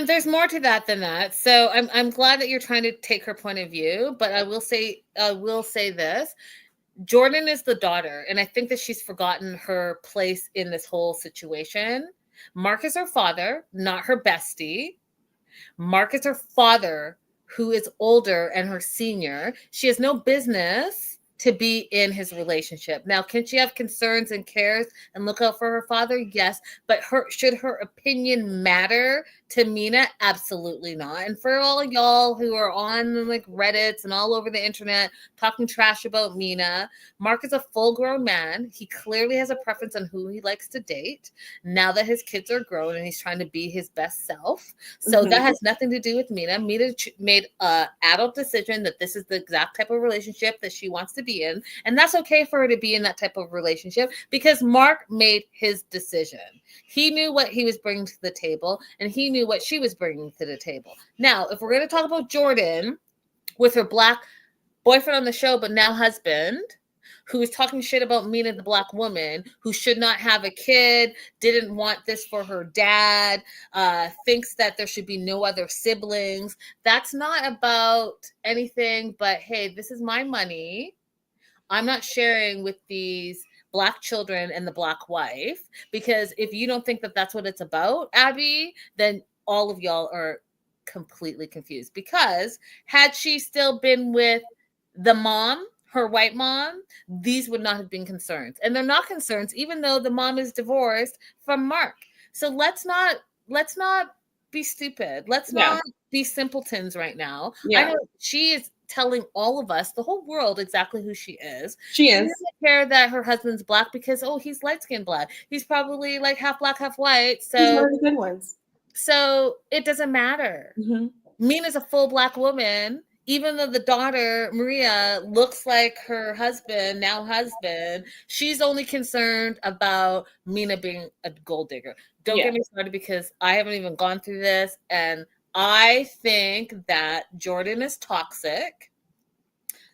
There's more to that than that. So I'm glad that you're trying to take her point of view, but I will say this. Jordan is the daughter, and I think that she's forgotten her place in this whole situation. Mark is her father, not her bestie. Mark is her father, who is older and her senior. She has no business to be in his relationship. Now, can she have concerns and cares and look out for her father? Yes. But should her opinion matter to Mina? Absolutely not. And for all y'all who are on like Reddits and all over the internet talking trash about Mina, Mark is a full-grown man. He clearly has a preference on who he likes to date now that his kids are grown and he's trying to be his best self. So that has nothing to do with Mina. Mina made an adult decision that this is the exact type of relationship that she wants to be in, and that's okay for her to be in that type of relationship because Mark made his decision. He knew what he was bringing to the table, and he knew what she was bringing to the table. Now, if we're going to talk about Jordan with her black boyfriend on the show, but now husband, who is talking shit about Mina, the black woman, who should not have a kid, didn't want this for her dad, thinks that there should be no other siblings. That's not about anything but, hey, this is my money. I'm not sharing with these black children and the black wife, because if you don't think that that's what it's about, Abby, then all of y'all are completely confused. Because had she still been with the mom, her white mom, these would not have been concerns. And they're not concerns, even though the mom is divorced from Mark. So let's not be stupid. Let's not be simpletons right now. I know she is telling all of us, the whole world, exactly who she is. She doesn't care that her husband's black because, he's light-skinned black. He's probably like half black, half white. So he's one of the good ones. So it doesn't matter. Mina's a full black woman. Even though the daughter, Maria, looks like her husband, she's only concerned about Mina being a gold digger. Don't get me started because I haven't even gone through this. And I think that Jordan is toxic.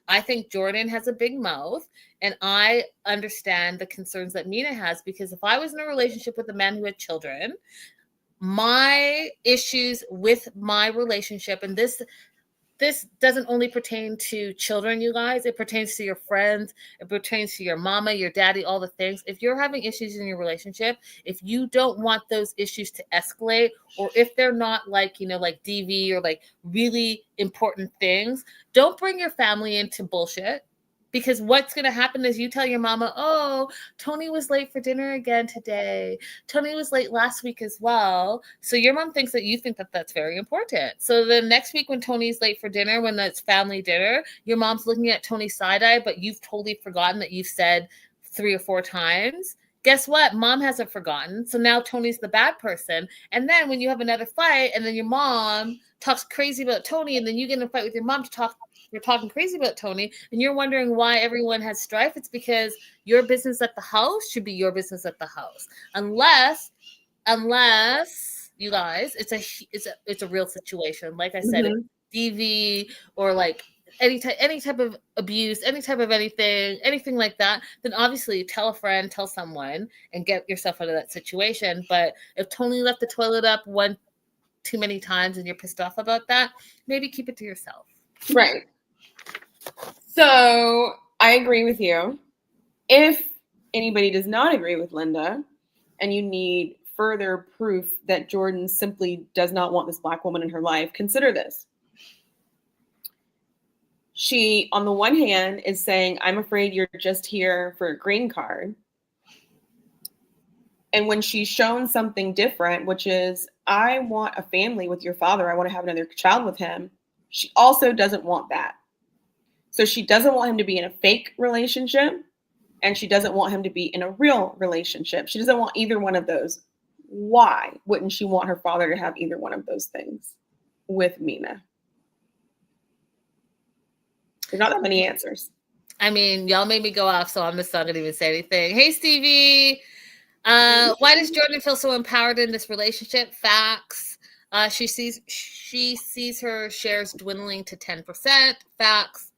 I think Jordan has a big mouth. And I understand the concerns that Mina has, because if I was in a relationship with a man who had children, my issues with my relationship, and this doesn't only pertain to children, you guys. It pertains to your friends. It pertains to your mama, your daddy, all the things. If you're having issues in your relationship, if you don't want those issues to escalate, or if they're not like, like DV or like really important things, don't bring your family into bullshit. Because what's going to happen is you tell your mama, Tony was late for dinner again today. Tony was late last week as well. So your mom thinks that you think that that's very important. So the next week when Tony's late for dinner, when it's family dinner, your mom's looking at Tony's side-eye, but you've totally forgotten that you've said 3 or 4 times. Guess what? Mom hasn't forgotten. So now Tony's the bad person. And then when you have another fight and then your mom talks crazy about Tony and then you get in a fight with your mom you're talking crazy about Tony and you're wondering why everyone has strife, it's because your business at the house should be your business at the house. Unless you guys, it's a real situation. Like I said, it's DV or like any type of abuse, any type of anything like that, then obviously tell a friend, tell someone, and get yourself out of that situation. But if Tony left the toilet up one too many times and you're pissed off about that, maybe keep it to yourself. Right. So I agree with you. If anybody does not agree with Linda and you need further proof that Jordan simply does not want this black woman in her life, consider this. She, on the one hand, is saying, I'm afraid you're just here for a green card. And when she's shown something different, which is, I want a family with your father, I want to have another child with him, she also doesn't want that. So she doesn't want him to be in a fake relationship, and she doesn't want him to be in a real relationship. She doesn't want either one of those. Why wouldn't she want her father to have either one of those things with Mina? There's not that many answers. I mean, y'all made me go off, so I'm just not going to even say anything. Hey, Stevie. Why does Jordan feel so empowered in this relationship? Facts. She sees her shares dwindling to 10%. Facts.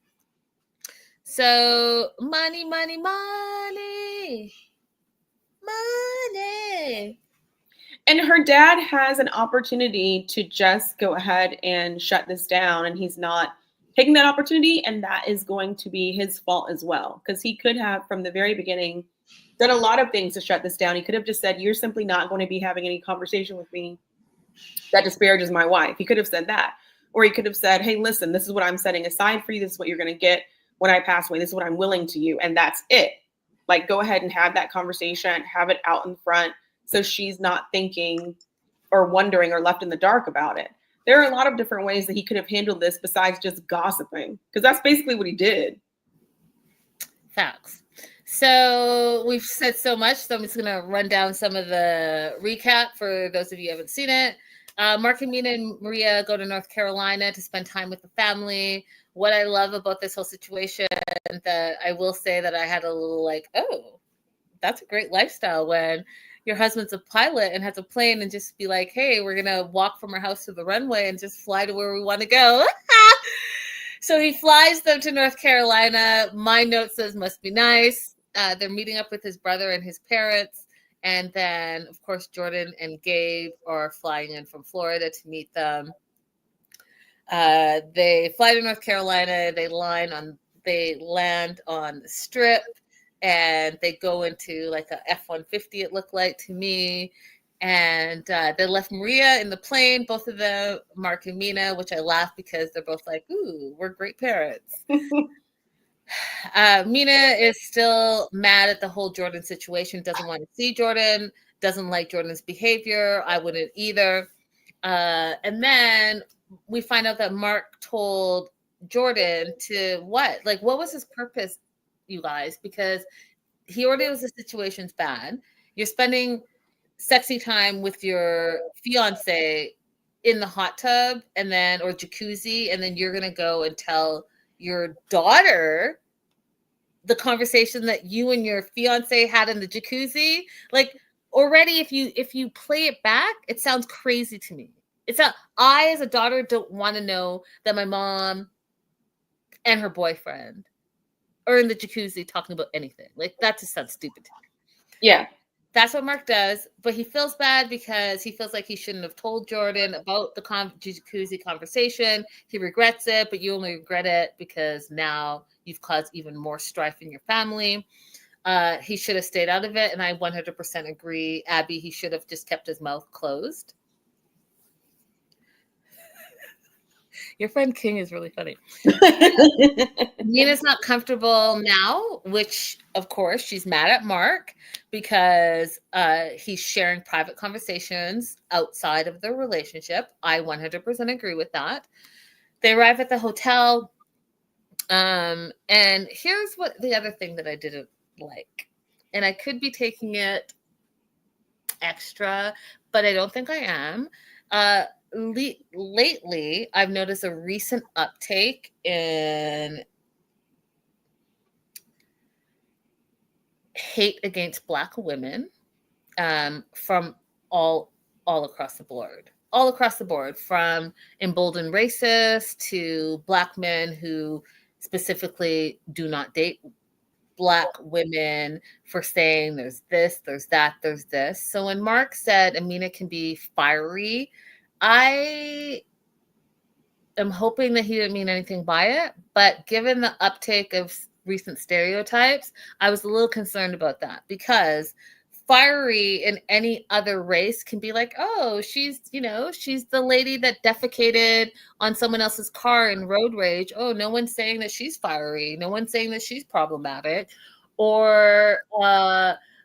So money. And her dad has an opportunity to just go ahead and shut this down, and he's not taking that opportunity, and that is going to be his fault as well, because he could have, from the very beginning, done a lot of things to shut this down. He could have just said, you're simply not going to be having any conversation with me that disparages my wife. He could have said that. Or he could have said, hey, listen, this is what I'm setting aside for you. This is what you're going to get. when I pass away. This is what I'm willing to you. And that's it. Like, go ahead and have that conversation, have it out in front so she's not thinking or wondering or left in the dark about it. There are a lot of different ways that he could have handled this besides just gossiping, because that's basically what he did. Facts. So we've said so much, so I'm just going to run down some of the recap for those of you who haven't seen it. Mark and Mina and Maria go to North Carolina to spend time with the family. What I love about this whole situation, that I will say that I had a little like, oh, that's a great lifestyle when your husband's a pilot and has a plane and just be like, hey, we're going to walk from our house to the runway and just fly to where we want to go. So he flies them to North Carolina. My note says must be nice. They're meeting up with his brother and his parents. And then, of course, Jordan and Gabe are flying in from Florida to meet them. They fly to North Carolina. They land on the Strip, and they go into like a F-150, it looked like to me. And they left Maria in the plane, both of them, Mark and Mina, which I laugh because they're both like, ooh, we're great parents. Mina is still mad at the whole Jordan situation, doesn't want to see Jordan, doesn't like Jordan's behavior. I wouldn't either. And then we find out that Mark told Jordan to what? Like, what was his purpose, you guys? Because he already knows the situation's bad. You're spending sexy time with your fiance in the hot tub and then, or jacuzzi, and then you're going to go and tell your daughter the conversation that you and your fiance had in the jacuzzi. Like, already, if you play it back, it sounds crazy to me. It's not, I as a daughter don't want to know that my mom and her boyfriend are in the jacuzzi talking about anything. Like, that just sounds stupid to me. Yeah. That's what Mark does, but he feels bad because he feels like he shouldn't have told Jordan about the jacuzzi conversation. He regrets it, but you only regret it because now you've caused even more strife in your family. He should have stayed out of it, and I 100% agree, Abby. He should have just kept his mouth closed. Your friend King is really funny. Mina's not comfortable now, which, of course, she's mad at Mark because he's sharing private conversations outside of the relationship. I 100% agree with that. They arrive at the hotel. And here's what the other thing that I didn't like. And I could be taking it extra, but I don't think I am. Lately, I've noticed a recent uptake in hate against Black women from all across the board. All across the board, from emboldened racists to Black men who specifically do not date Black women for saying there's this, there's that, there's this. So when Mark said Amina can be fiery, I am hoping that he didn't mean anything by it, but given the uptake of recent stereotypes, I was a little concerned about that, because fiery in any other race can be like, oh, she's the lady that defecated on someone else's car in road rage. Oh, no one's saying that she's fiery. No one's saying that she's problematic. Or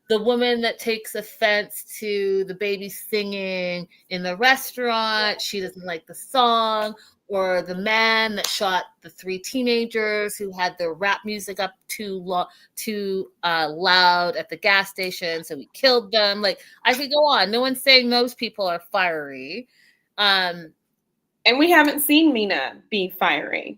the woman that takes offense to the baby singing in the restaurant, she doesn't like the song. Or the man that shot the 3 teenagers who had their rap music up too loud at the gas station, so he killed them. Like, I could go on. No one's saying those people are fiery. And we haven't seen Mina be fiery.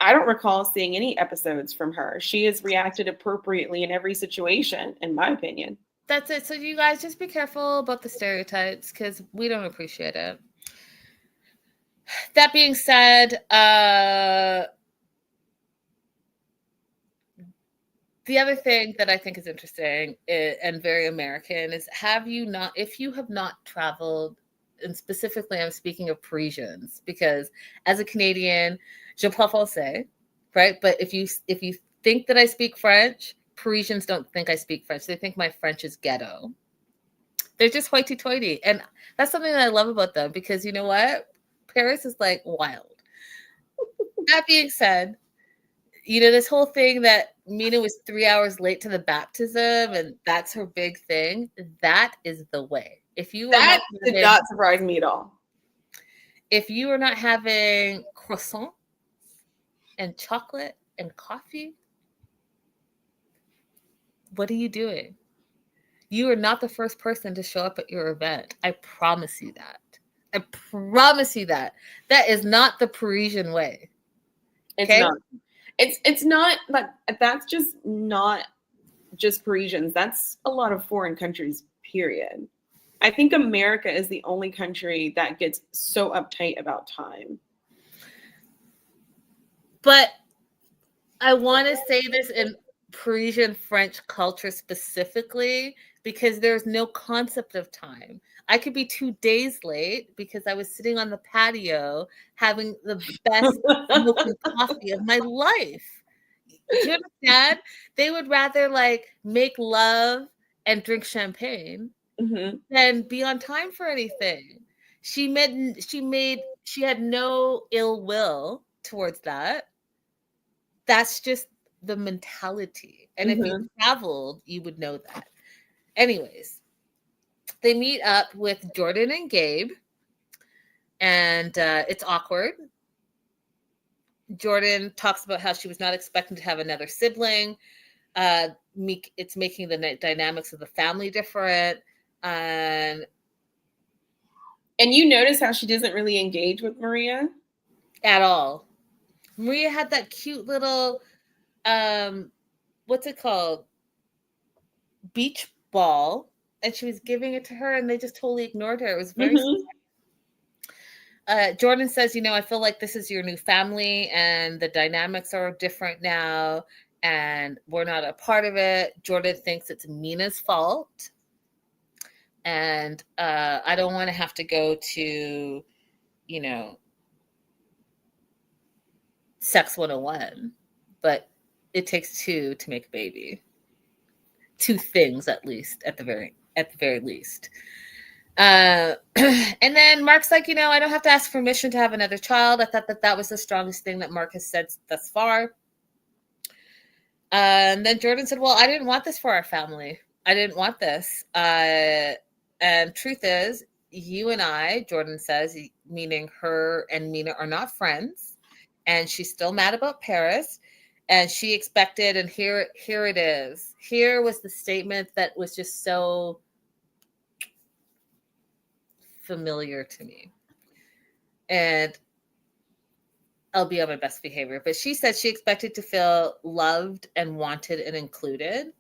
I don't recall seeing any episodes from her. She has reacted appropriately in every situation, in my opinion. That's it. So you guys just be careful about the stereotypes, because we don't appreciate it. That being said, the other thing that I think is interesting and very American is, if you have not traveled, and specifically I'm speaking of Parisians, because as a Canadian, je parle français, right? But if you think that I speak French, Parisians don't think I speak French. They think my French is ghetto. They're just hoity-toity. And that's something that I love about them, because you know what? Paris is like wild. That being said, this whole thing that Mina was 3 hours late to the baptism, and that's her big thing. That is the way. If you are That did not surprise me at all. If you are not having croissant and chocolate and coffee, what are you doing? You are not the first person to show up at your event. I promise you that. I promise you that. That is not the Parisian way. It's Okay? not. It's not, like, that's just not just Parisians. That's a lot of foreign countries, period. I think America is the only country that gets so uptight about time. But I want to say this in Parisian French culture specifically because there's no concept of time. I could be 2 days late because I was sitting on the patio having the best smoking coffee of my life. Do you understand? They would rather like make love and drink champagne than be on time for anything. She had no ill will towards that. That's just the mentality. And if you traveled, you would know that. Anyways, they meet up with Jordan and Gabe, and it's awkward. Jordan talks about how she was not expecting to have another sibling. It's making the dynamics of the family different. And you notice how she doesn't really engage with Maria? At all. Maria had that cute little, what's it called? Beach ball. And she was giving it to her and they just totally ignored her. It was very Jordan says, I feel like this is your new family and the dynamics are different now and we're not a part of it. Jordan thinks it's Mina's fault. And I don't want to have to go to, Sex 101, but it takes 2 to make a baby. 2 things at least, at the very least. And then Mark's like, I don't have to ask permission to have another child. I thought that was the strongest thing that Mark has said thus far. And then Jordan said, well, I didn't want this for our family. I didn't want this. And truth is, you and I, Jordan says, meaning her and Mina, are not friends. And she's still mad about Paris. And she expected, and here it is. Here was the statement that was just so familiar to me. And I'll be on my best behavior. But she said she expected to feel loved and wanted and included.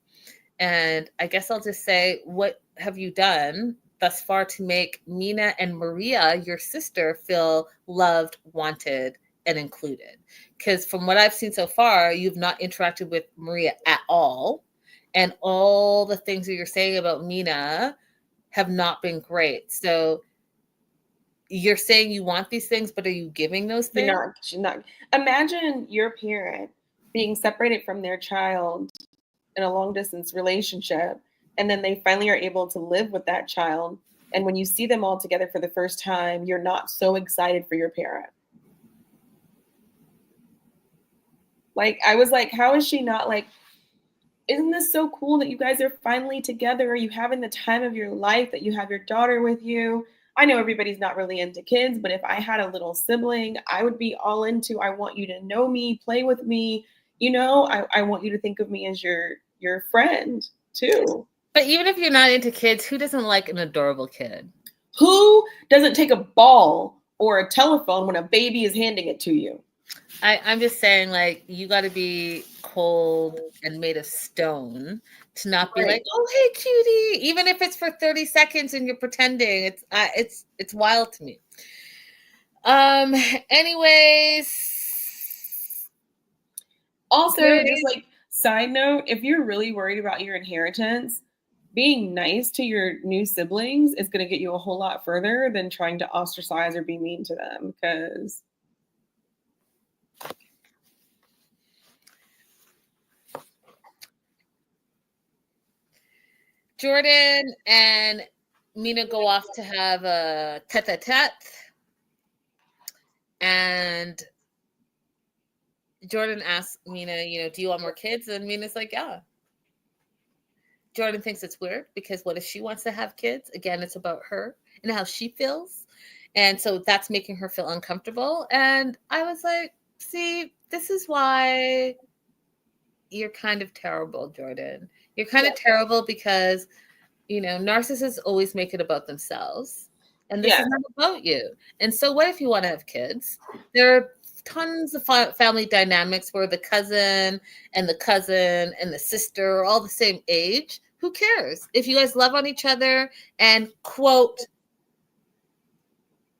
And I guess I'll just say, what have you done thus far to make Mina and Maria, your sister, feel loved, wanted, and included? Because from what I've seen so far, you've not interacted with Maria at all. And all the things that you're saying about Mina have not been great. So you're saying you want these things, but are you giving those things? You're not. Imagine your parent being separated from their child in a long distance relationship, and then they finally are able to live with that child. And when you see them all together for the first time, you're not so excited for your parent. Like, I was like, how is she not like, isn't this so cool that you guys are finally together? Are you having the time of your life, that you have your daughter with you? I know everybody's not really into kids, but if I had a little sibling, I would be all into, I want you to know me, play with me. I want you to think of me as your friend too. But even if you're not into kids, who doesn't like an adorable kid? Who doesn't take a ball or a telephone when a baby is handing it to you? I'm just saying, like, you got to be cold and made of stone to not be like, oh, hey, cutie, even if it's for 30 seconds and you're pretending. It's wild to me. Anyways. Also, just like side note, if you're really worried about your inheritance, being nice to your new siblings is going to get you a whole lot further than trying to ostracize or be mean to them, because Jordan and Mina go off to have a tete-a-tete. And Jordan asks Mina, do you want more kids? And Mina's like, yeah. Jordan thinks it's weird because what if she wants to have kids? Again, it's about her and how she feels. And so that's making her feel uncomfortable. And I was like, see, this is why you're kind of terrible, Jordan. You're kind of terrible because, narcissists always make it about themselves. And this is not about you. And so what if you want to have kids? There are tons of family dynamics where the cousin and the sister are all the same age. Who cares? If you guys love on each other and, quote,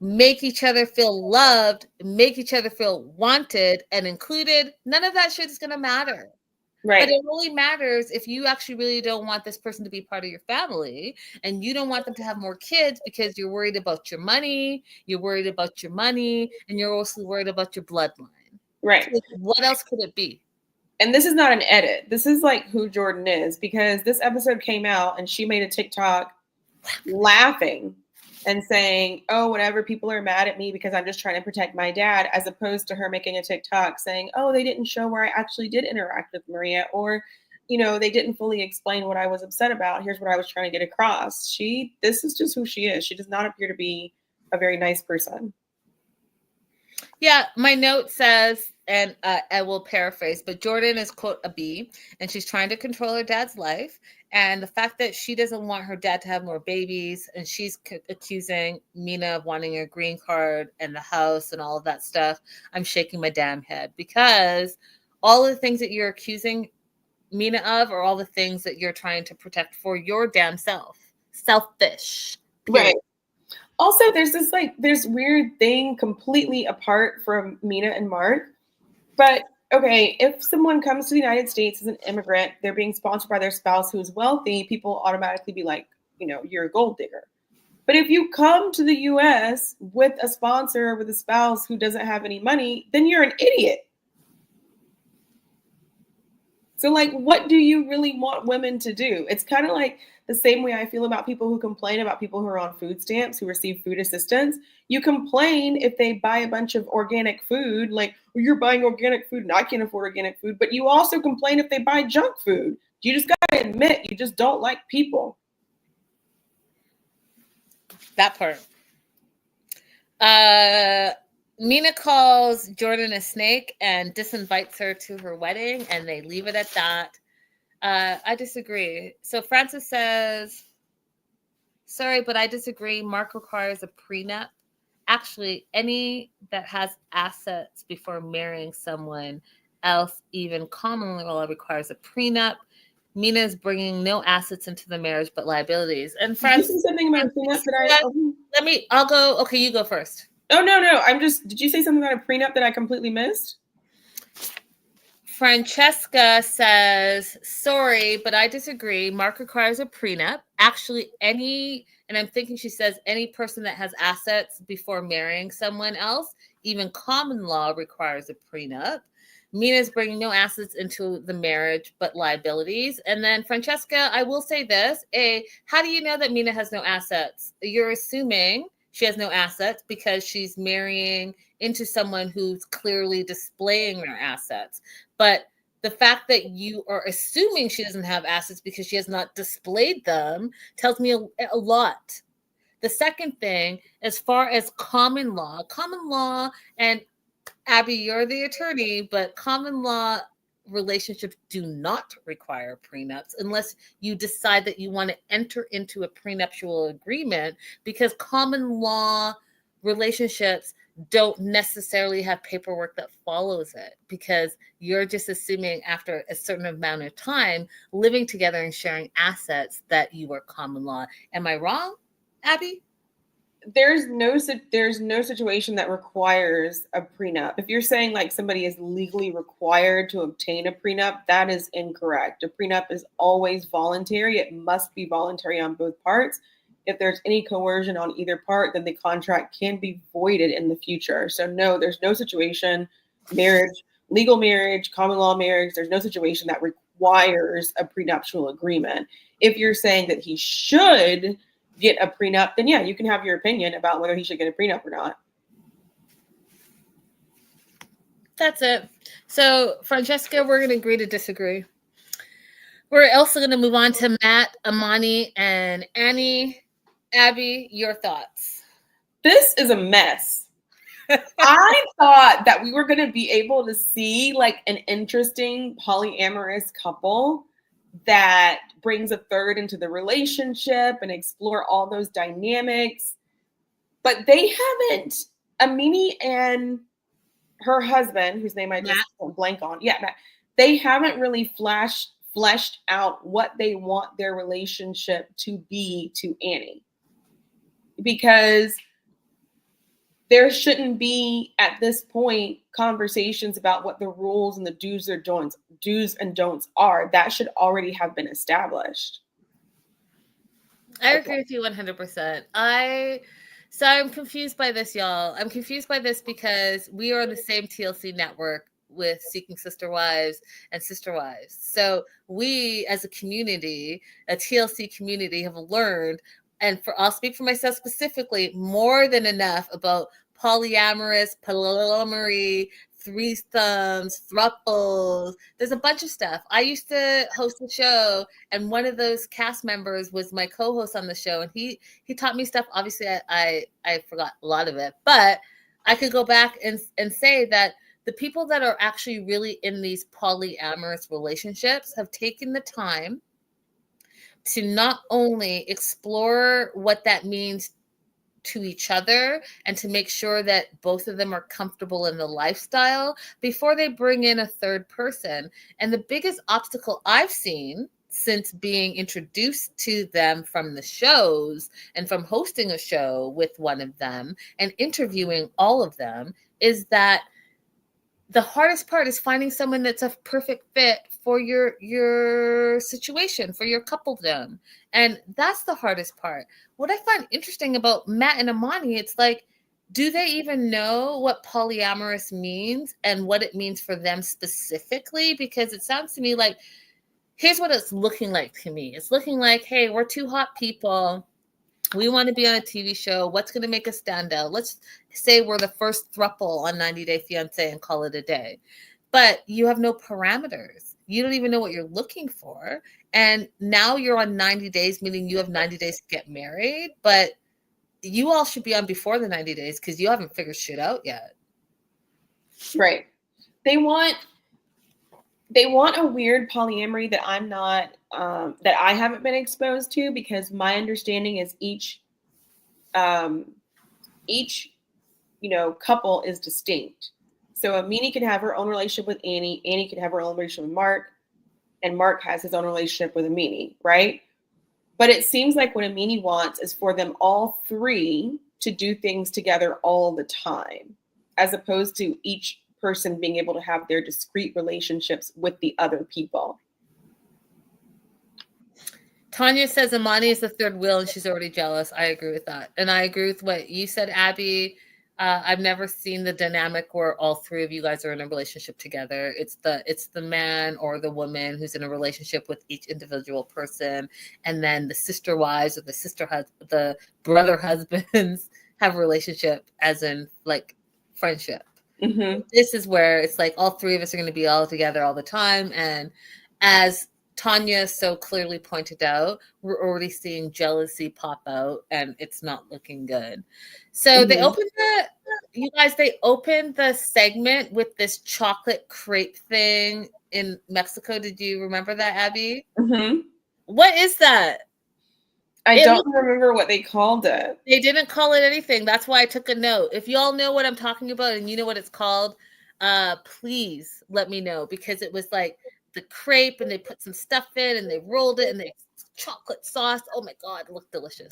make each other feel loved, make each other feel wanted and included, none of that shit is going to matter. Right. But it only matters if you actually really don't want this person to be part of your family and you don't want them to have more kids because you're worried about your money, and you're also worried about your bloodline. Right. So what else could it be? And this is not an edit. This is like who Jordan is, because this episode came out and she made a TikTok laughing and saying, oh, whatever, people are mad at me because I'm just trying to protect my dad, as opposed to her making a TikTok saying, oh, they didn't show where I actually did interact with Maria, or, they didn't fully explain what I was upset about. Here's what I was trying to get across. This is just who she is. She does not appear to be a very nice person. Yeah, my note says, and I will paraphrase, but Jordan is, quote, a B, and she's trying to control her dad's life. And the fact that she doesn't want her dad to have more babies, and she's accusing Mina of wanting a green card and the house and all of that stuff, I'm shaking my damn head, because all of the things that you're accusing Mina of are all the things that you're trying to protect for your damn self. Selfish. Period. Right. Also, there's this weird thing completely apart from Mina and Mark. But, okay, if someone comes to the United States as an immigrant, they're being sponsored by their spouse who is wealthy, people automatically be like, you're a gold digger. But if you come to the U.S. with a sponsor or with a spouse who doesn't have any money, then you're an idiot. So, what do you really want women to do? It's kind of like the same way I feel about people who complain about people who are on food stamps, who receive food assistance. You complain if they buy a bunch of organic food, like, well, you're buying organic food and I can't afford organic food. But you also complain if they buy junk food. You just got to admit, you just don't like people. That part. Mina calls Jordan a snake and disinvites her to her wedding, and they leave it at that. I disagree. So Francis says, sorry, but I disagree. Mark requires a prenup. Actually, any that has assets before marrying someone else, even common law, requires a prenup. Mina is bringing no assets into the marriage but liabilities. And Francis, did you say something about a prenup that I'll go. Okay, you go first. Oh, no. Did you say something about a prenup that I completely missed? Francesca says, sorry, but I disagree. Mark requires a prenup. Actually, and I'm thinking she says any person that has assets before marrying someone else, even common law requires a prenup. Mina is bringing no assets into the marriage, but liabilities. And then Francesca, I will say this. How do you know that Mina has no assets? You're assuming she has no assets because she's marrying into someone who's clearly displaying their assets. But the fact that you are assuming she doesn't have assets because she has not displayed them tells me a lot. The second thing, as far as common law, and Abby, you're the attorney, but common law relationships do not require prenups unless you decide that you want to enter into a prenuptial agreement, because common law relationships don't necessarily have paperwork that follows it, because you're just assuming after a certain amount of time living together and sharing assets that you are common law. Am I wrong, Abby? There's no situation that requires a prenup. If you're saying like somebody is legally required to obtain a prenup, that is incorrect. A prenup is always voluntary. It must be voluntary on both parts. If there's any coercion on either part, then the contract can be voided in the future. So no, there's no situation, marriage, legal marriage, common law marriage, there's no situation that requires a prenuptial agreement. If you're saying that he should get a prenup, then yeah, you can have your opinion about whether he should get a prenup or not. That's it. So, Francesca, we're going to agree to disagree. We're also going to move on to Matt, Amani, and Annie. Abby, your thoughts? This is a mess. I thought that we were going to be able to see like an interesting polyamorous couple that brings a third into the relationship and explore all those dynamics. But they haven't. Amini and her husband, whose name I just blank on, Matt, they haven't really fleshed out what they want their relationship to be to Annie. Because there shouldn't be at this point conversations about what the rules and the do's and don'ts are. That should already have been established. I agree with you 100%. I'm confused by this, y'all. I'm confused by this because we are on the same TLC network with Seeking Sister Wives and Sister Wives. So we, as a community, a TLC community, have learned, and I'll speak for myself specifically, more than enough about polyamorous, polyamory, threesomes, thruples. There's a bunch of stuff. I used to host a show, and one of those cast members was my co-host on the show, and he taught me stuff. Obviously, I forgot a lot of it, but I could go back and say that the people that are actually really in these polyamorous relationships have taken the time to not only explore what that means to each other and to make sure that both of them are comfortable in the lifestyle before they bring in a third person. And the biggest obstacle I've seen since being introduced to them from the shows and from hosting a show with one of them and interviewing all of them is that the hardest part is finding someone that's a perfect fit for your situation, for your coupledom. And that's the hardest part. What I find interesting about Matt and Amani, it's like, do they even know what polyamorous means and what it means for them specifically? Because it sounds to me like, here's what it's looking like to me. It's looking like, hey, we're two hot people. We want to be on a TV show. What's going to make us stand out? Let's say we're the first throuple on 90 Day Fiance and call it a day. But you have no parameters. You don't even know what you're looking for. And now you're on 90 days, meaning you have 90 days to get married. But you all should be on before the 90 days because you haven't figured shit out yet. Right. They want a weird polyamory that I'm not, that I haven't been exposed to, because my understanding is each couple is distinct. So Amini can have her own relationship with Annie. Annie can have her own relationship with Mark, and Mark has his own relationship with Amini, right? But it seems like what Amini wants is for them all three to do things together all the time, as opposed to each person being able to have their discrete relationships with the other people. Tanya says Amani is the third wheel and she's already jealous. I agree with that. And I agree with what you said, Abby. I've never seen the dynamic where all three of you guys are in a relationship together. It's the man or the woman who's in a relationship with each individual person. And then the sister wives or the brother husbands have a relationship as in like friendship. Mm-hmm. This is where it's like all three of us are going to be all together all the time. And as Tanya so clearly pointed out, we're already seeing jealousy pop out and it's not looking good. So they opened the segment with this chocolate crepe thing in Mexico. Did you remember that, Abby? Mm-hmm. What is that? I don't remember what they called it. They didn't call it anything. That's why I took a note. If y'all know what I'm talking about and you know what it's called, please let me know, because it was like the crepe and they put some stuff in and they rolled it and they chocolate sauce. Oh my God, it looked delicious.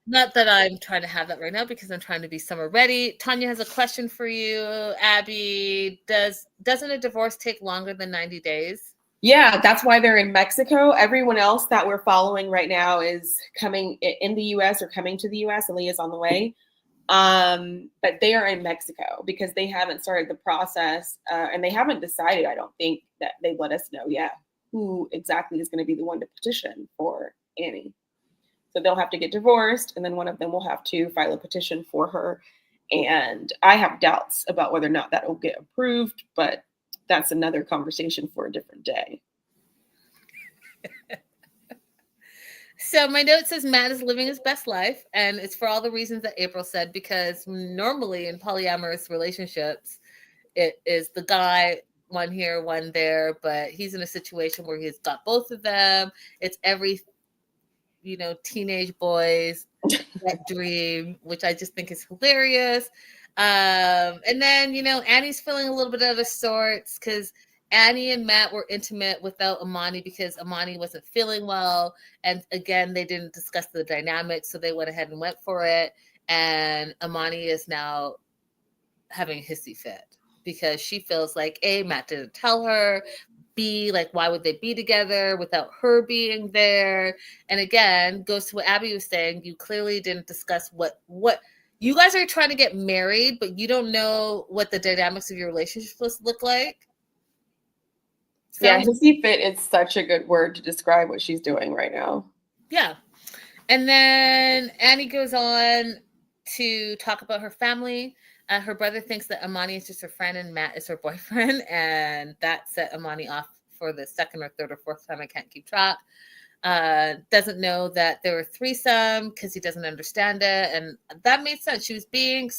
Not that I'm trying to have that right now because I'm trying to be summer ready. Tanya has a question for you, Abby. Doesn't a divorce take longer than 90 days? Yeah, that's why they're in Mexico. Everyone else that we're following right now is coming in the U.S. or coming to the U.S. Aaliyah's on the way. But they are in Mexico because they haven't started the process and they haven't decided, I don't think, that they've let us know yet who exactly is going to be the one to petition for Annie. So they'll have to get divorced and then one of them will have to file a petition for her. And I have doubts about whether or not that will get approved, but that's another conversation for a different day. So my note says Matt is living his best life, and it's for all the reasons that April said, because normally in polyamorous relationships, it is the guy, one here, one there, but he's in a situation where he's got both of them. It's every, teenage boy's wet dream, which I just think is hilarious. And then, Annie's feeling a little bit out of sorts because Annie and Matt were intimate without Amani because Amani wasn't feeling well. And again, they didn't discuss the dynamics, so they went ahead and went for it. And Amani is now having a hissy fit because she feels like, A, Matt didn't tell her. B, like, why would they be together without her being there? And again, goes to what Abby was saying. You clearly didn't discuss what you guys are trying to get married, but you don't know what the dynamics of your relationship look like. Yeah, hissy fit is such a good word to describe what she's doing right now. Yeah. And then Annie goes on to talk about her family. Her brother thinks that Amani is just her friend and Matt is her boyfriend. And that set Amani off for the second or third or fourth time. I can't keep track. Doesn't know that there were threesome because he doesn't understand it. And that made sense. She was being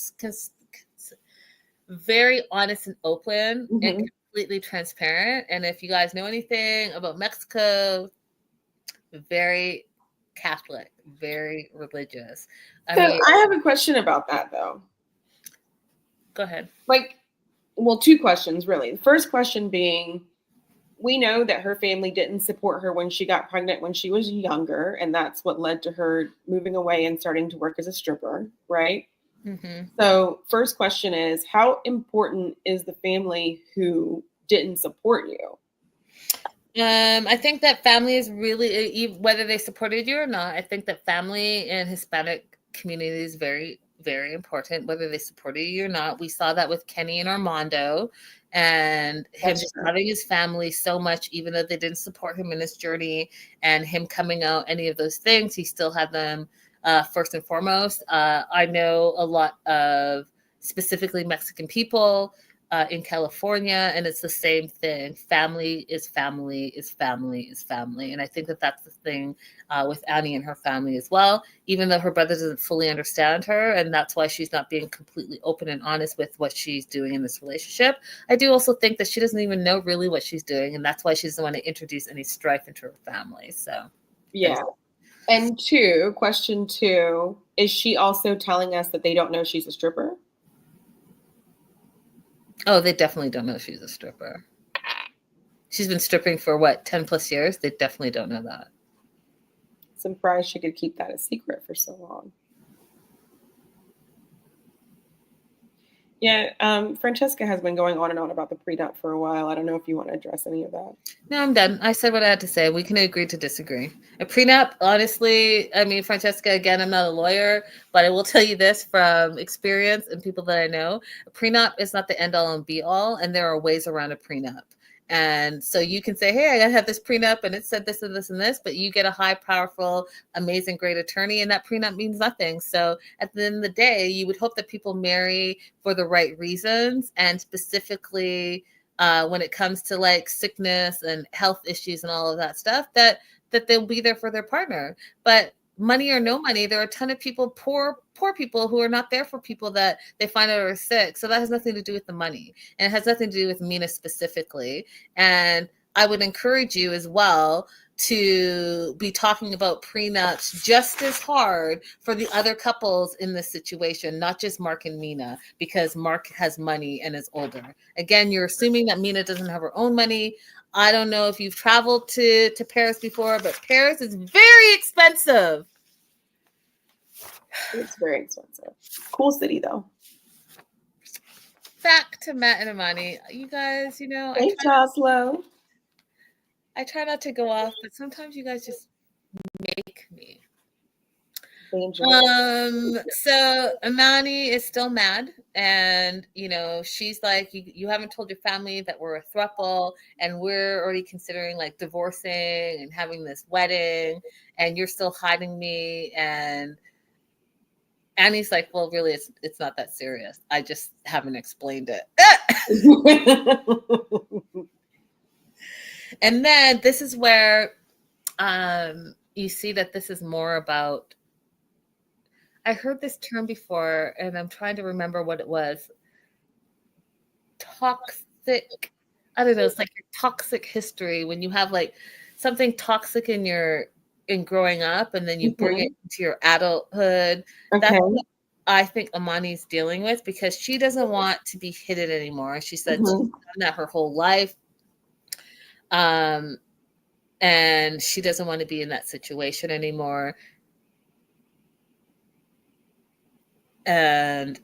very honest and open and completely transparent. And if you guys know anything about Mexico, very Catholic, very religious. I have a question about that, though. Go ahead. Two questions, really. The first question being, we know that her family didn't support her when she got pregnant when she was younger, and that's what led to her moving away and starting to work as a stripper, right? Mm-hmm. So first question is, how important is the family who didn't support you? I think that family is really, whether they supported you or not, I think that family in Hispanic community is very, very important, whether they supported you or not. We saw that with Kenny and Armando and him just loving his family so much, even though they didn't support him in his journey and him coming out, any of those things, he still had them first and foremost. I know a lot of specifically Mexican people in California, and it's the same thing. Family is family is family is family. And I think that that's the thing with Annie and her family as well, even though her brother doesn't fully understand her. And that's why she's not being completely open and honest with what she's doing in this relationship. I do also think that she doesn't even know really what she's doing. And that's why she doesn't want to introduce any strife into her family. So, yeah. And question two, is she also telling us that they don't know she's a stripper? Oh, they definitely don't know she's a stripper. She's been stripping for 10 plus years? They definitely don't know that. I'm surprised she could keep that a secret for so long. Yeah, Francesca has been going on and on about the prenup for a while. I don't know if you want to address any of that. No, I'm done. I said what I had to say. We can agree to disagree. A prenup, honestly, Francesca, again, I'm not a lawyer, but I will tell you this from experience and people that I know. A prenup is not the end all and be all, and there are ways around a prenup. And so you can say, hey, I gotta have this prenup and it said this and this and this, but you get a high, powerful, amazing, great attorney and that prenup means nothing. So at the end of the day, you would hope that people marry for the right reasons, and specifically when it comes to like sickness and health issues and all of that stuff, that they'll be there for their partner. But money or no money, there are a ton of people, poor people who are not there for people that they find out are sick. So that has nothing to do with the money, and it has nothing to do with Mina specifically. And I would encourage you as well to be talking about prenups just as hard for the other couples in this situation, not just Mark and Mina, because Mark has money and is older. Again, you're assuming that Mina doesn't have her own money. I don't know if you've traveled to Paris before, but Paris is very expensive. It's very expensive. Cool city, though. Back to Matt and Amani. You guys, Hey, Joslo. I try not to go off, but sometimes you guys just make me. So Amani is still mad, and she's like, you haven't told your family that we're a throuple, and we're already considering like divorcing and having this wedding, and you're still hiding me. And Annie's like, well, really, it's not that serious. I just haven't explained it. And then this is where you see that this is more about, I heard this term before, and I'm trying to remember what it was. Toxic, I don't know, it's like your toxic history when you have like something toxic in growing up, and then you bring it into your adulthood. Okay. That's what I think Amani's dealing with, because she doesn't want to be hidden anymore. She said she's done that her whole life. And she doesn't want to be in that situation anymore. And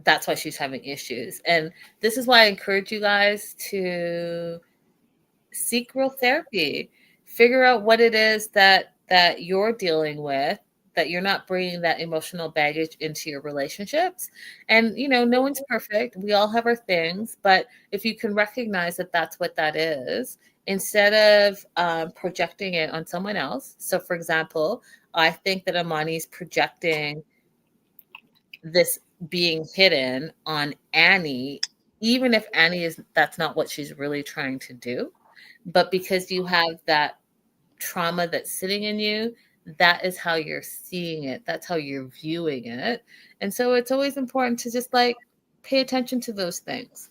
that's why she's having issues. And this is why I encourage you guys to seek real therapy. Figure out what it is that you're dealing with, that you're not bringing that emotional baggage into your relationships. And, you know, no one's perfect. We all have our things. But if you can recognize that that's what that is, instead of projecting it on someone else. So, for example, I think that Amani's projecting this being hidden on Annie, even if Annie that's not what she's really trying to do. But because you have that trauma that's sitting in you, that is how you're seeing it. That's how you're viewing it. And so it's always important to just like pay attention to those things.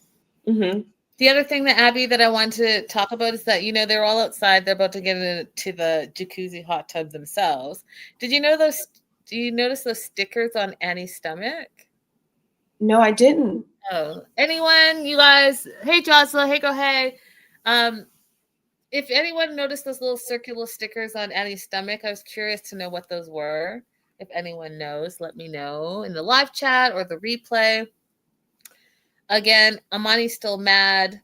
The other thing that Abby that I want to talk about is that, you know, they're all outside. They're about to get into the jacuzzi hot tub themselves. Did you know those? Do you notice those stickers on Annie's stomach? No, I didn't. Oh, anyone? You guys? Hey, Jocelyn. Hey, go. Hey. If anyone noticed those little circular stickers on Annie's stomach, I was curious to know what those were. If anyone knows, let me know in the live chat or the replay. Again, Amani's still mad.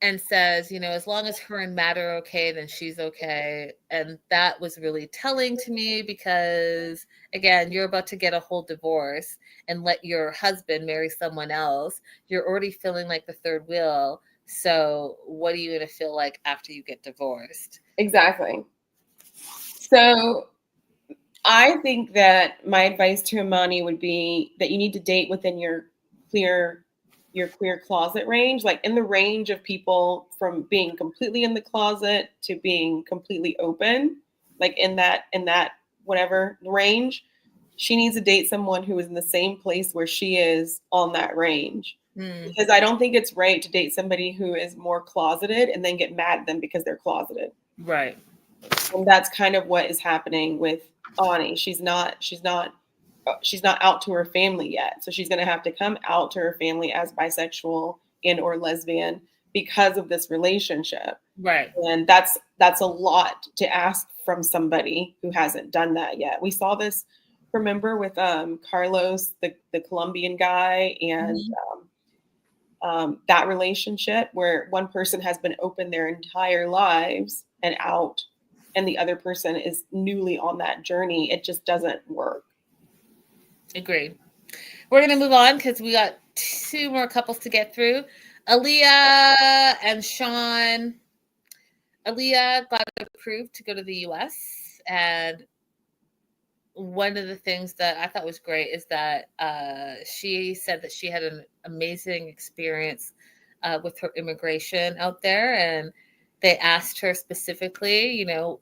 And says, you know, as long as her and Matt are okay, then she's okay. And that was really telling to me because, again, you're about to get a whole divorce and let your husband marry someone else. You're already feeling like the third wheel. So what are you going to feel like after you get divorced? Exactly. So I think that my advice to Amani would be that you need to date within your queer closet range, like in the range of people from being completely in the closet to being completely open, like in that whatever range. She needs to date someone who is in the same place where she is on that range. Because I don't think it's right to date somebody who is more closeted and then get mad at them because they're closeted. Right. And that's kind of what is happening with Ani. She's not out to her family yet. So she's going to have to come out to her family as bisexual and or lesbian because of this relationship. Right. And that's a lot to ask from somebody who hasn't done that yet. We saw this, remember, with Carlos, the Colombian guy, and that relationship where one person has been open their entire lives and out, and the other person is newly on that journey. It just doesn't work. Agreed. We're going to move on because we got two more couples to get through. Aaliyah and Sean. Aaliyah got approved to go to the U.S. And one of the things that I thought was great is that she said that she had an amazing experience with her immigration out there. And they asked her specifically, you know,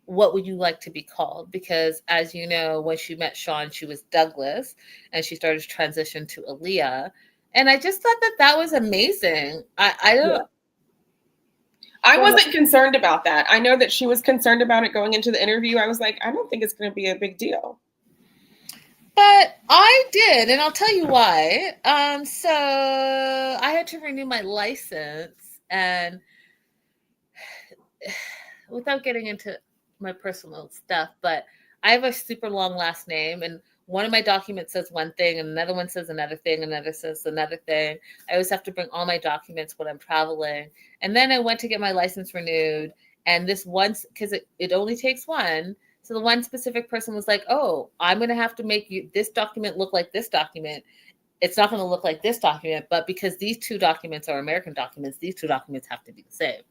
what would you like to be called? Because as you know, when she met Sean, she was Douglas and she started to transition to Aaliyah. And I just thought that was amazing. I wasn't concerned about that. I know that she was concerned about it going into the interview. I was like, I don't think it's going to be a big deal. But I did, and I'll tell you why. So I had to renew my license, and without getting into my personal stuff, but I have a super long last name, and one of my documents says one thing, and another one says another thing, another says another thing. I always have to bring all my documents when I'm traveling. And then I went to get my license renewed, and this once, because it only takes one. So the one specific person was like, oh, I'm going to have to make this document look like this document. It's not going to look like this document, but because these two documents are American documents, these two documents have to be the same.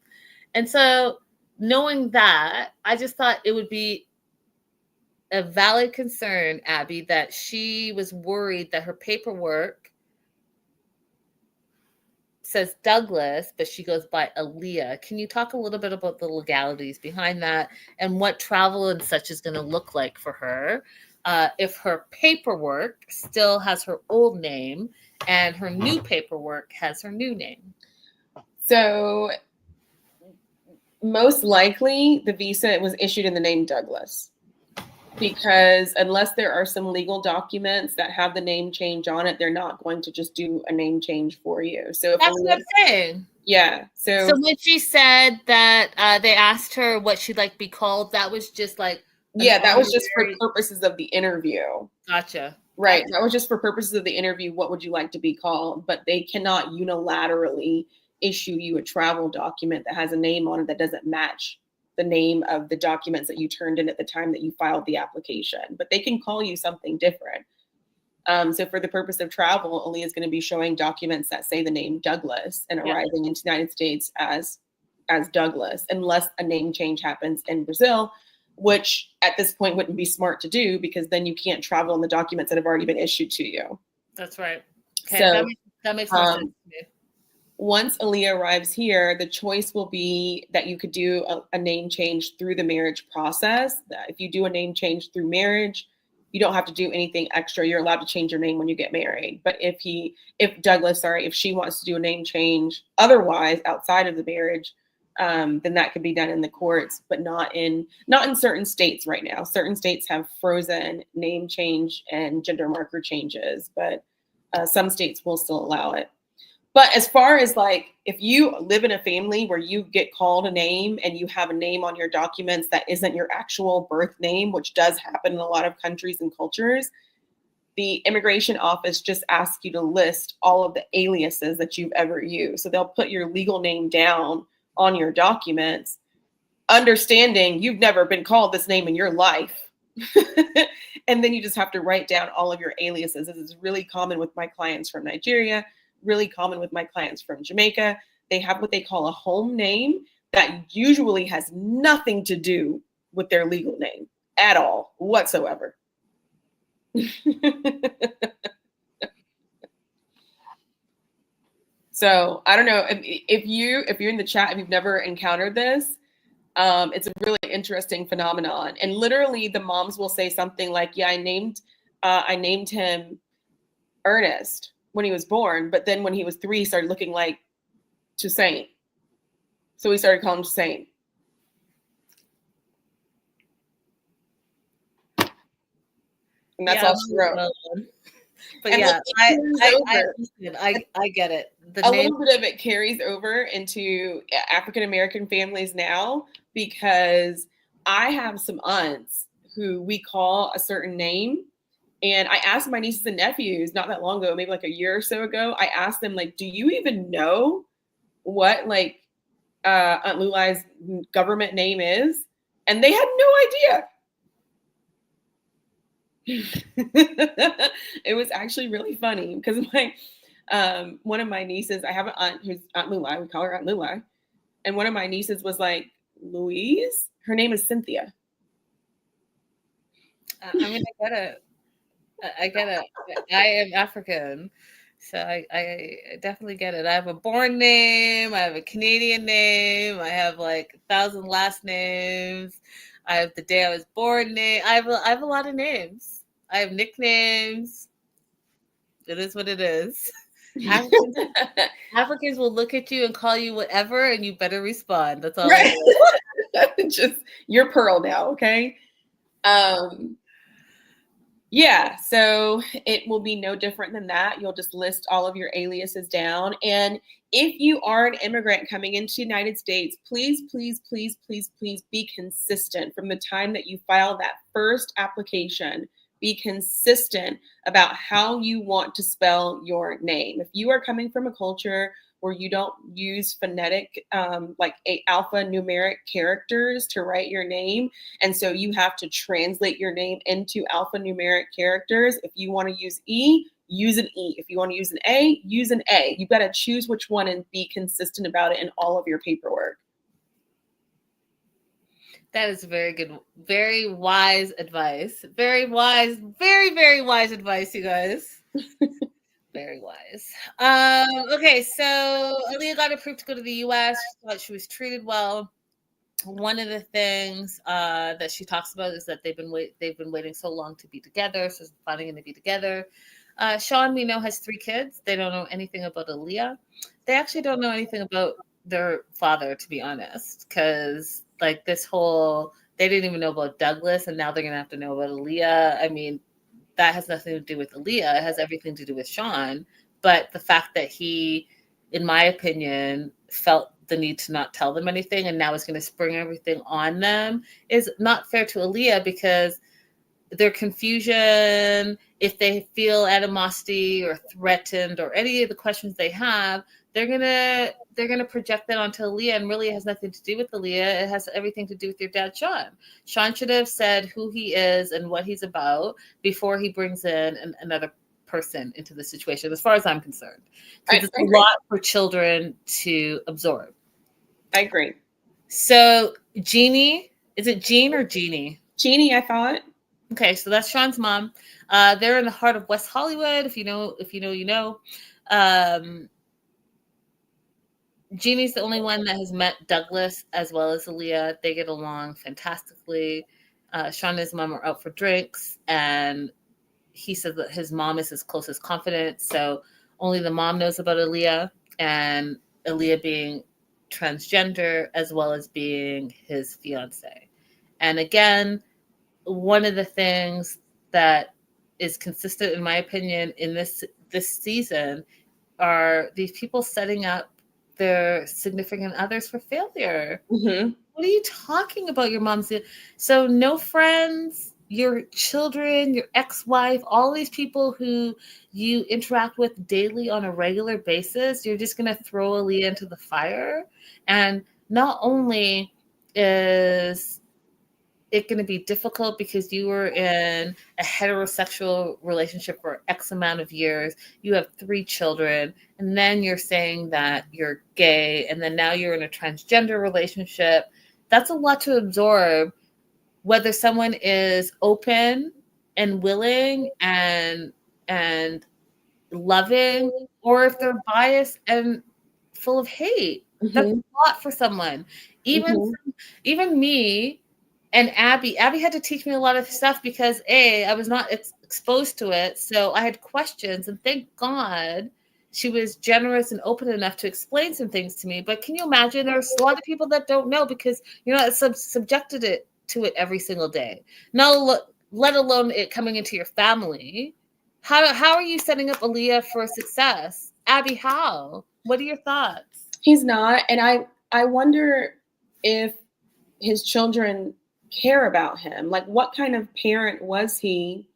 And so knowing that, I just thought it would be a valid concern, Abby, that she was worried that her paperwork says Douglas, but she goes by Aaliyah. Can you talk a little bit about the legalities behind that and what travel and such is going to look like for her if her paperwork still has her old name and her new paperwork has her new name? So most likely the visa was issued in the name Douglas, because unless there are some legal documents that have the name change on it, they're not going to just do a name change for you. So if That's what I'm saying. Yeah. So when she said that they asked her what she'd like to be called, that was just like that was just for purposes of the interview. Gotcha. Right. That was just for purposes of the interview. What would you like to be called? But they cannot unilaterally issue you a travel document that has a name on it that doesn't match the name of the documents that you turned in at the time that you filed the application. But they can call you something different. So for the purpose of travel, Aaliyah is going to be showing documents that say the name Douglas and arriving into the United States as Douglas, unless a name change happens in Brazil, which at this point wouldn't be smart to do, because then you can't travel on the documents that have already been issued to you. That's right. Okay, So that makes more sense to me. Once Aaliyah arrives here, the choice will be that you could do a name change through the marriage process. If you do a name change through marriage, you don't have to do anything extra. You're allowed to change your name when you get married. But if she wants to do a name change otherwise outside of the marriage, then that could be done in the courts, but not in certain states right now. Certain states have frozen name change and gender marker changes, but some states will still allow it. But as far as like, if you live in a family where you get called a name and you have a name on your documents that isn't your actual birth name, which does happen in a lot of countries and cultures, the immigration office just asks you to list all of the aliases that you've ever used. So they'll put your legal name down on your documents, understanding you've never been called this name in your life. And then you just have to write down all of your aliases. This is really common with my clients from Nigeria, really common with my clients from Jamaica. They have what they call a home name that usually has nothing to do with their legal name at all whatsoever. So I don't know if you're in the chat, if you've never encountered this, it's a really interesting phenomenon. And literally the moms will say something like, yeah, I named him Ernest when he was born, but then when he was 3, he started looking like Toussaint. So we started calling him Toussaint. And that's all she wrote. But and yeah, I get it. Little bit of it carries over into African American families now, because I have some aunts who we call a certain name. And I asked my nieces and nephews not that long ago, maybe like a year or so ago, I asked them, like, do you even know what like Aunt Lulai's government name is? And they had no idea. It was actually really funny because one of my nieces, I have an aunt who's Aunt Lulai, we call her Aunt Lulai. And one of my nieces was like, Louise? Her name is Cynthia. I mean, I get it. I am African, so I definitely get it. I have a born name. I have a Canadian name. I have like 1,000 last names. I have the day I was born name. I have a lot of names. I have nicknames. It is what it is. Africans will look at you and call you whatever, and you better respond. That's all. Right. Just you're Pearl now, okay? Yeah, so it will be no different than that. You'll just list all of your aliases down. And if you are an immigrant coming into the United States, please, please, please, please, please be consistent from the time that you file that first application. Be consistent about how you want to spell your name. If you are coming from a culture where you don't use phonetic, like alphanumeric characters to write your name, and so you have to translate your name into alphanumeric characters. If you want to use E, use an E. If you want to use an A, use an A. You've got to choose which one and be consistent about it in all of your paperwork. That is very good, very wise advice. Very wise, very, very wise advice, you guys. Very wise. Okay, so Aaliyah got approved to go to the US. She thought she was treated well. One of the things that she talks about is that they've been waiting so long to be together, so finally going to be together. Sean, we know, has 3 kids. They don't know anything about Aaliyah. They actually don't know anything about their father, to be honest, because like this whole, they didn't even know about Douglas, and now they're going to have to know about Aaliyah. I mean, that has nothing to do with Aaliyah. It has everything to do with Sean. But the fact that he, in my opinion, felt the need to not tell them anything and now is going to spring everything on them is not fair to Aaliyah, because their confusion, if they feel animosity or threatened or any of the questions they have, they're gonna project that onto Aaliyah, and really it has nothing to do with Aaliyah. It has everything to do with your dad, Sean. Sean should have said who he is and what he's about before he brings in another person into the situation, as far as I'm concerned. Because it's a lot for children to absorb. I agree. So Jeannie, is it Jean or Jeannie? Jeannie, I thought. Okay, so that's Sean's mom. They're in the heart of West Hollywood. If you know, you know. Jeannie's the only one that has met Douglas as well as Aaliyah. They get along fantastically. Sean and his mom are out for drinks, and he says that his mom is his closest confidant. So only the mom knows about Aaliyah, and Aaliyah being transgender as well as being his fiance. And again, one of the things that is consistent, in my opinion, in this season are these people setting up their significant others for failure. Mm-hmm. What are you talking about? Your mom's so no friends, your children, your ex-wife, all these people who you interact with daily on a regular basis, you're just going to throw Aaliyah into the fire. And not only is it going to be difficult because you were in a heterosexual relationship for X amount of years, you have 3 children, and then you're saying that you're gay, and then now you're in a transgender relationship. That's a lot to absorb, whether someone is open and willing and loving, or if they're biased and full of hate. Mm-hmm. That's a lot for someone. Even me and Abby had to teach me a lot of stuff because I was not exposed to it. So I had questions, and thank God she was generous and open enough to explain some things to me. But can you imagine, there's a lot of people that don't know because you're not subjected to it every single day. No, let alone it coming into your family. How are you setting up Aaliyah for success? Abby, how? What are your thoughts? He's not. And I wonder if his children care about him. Like, what kind of parent was he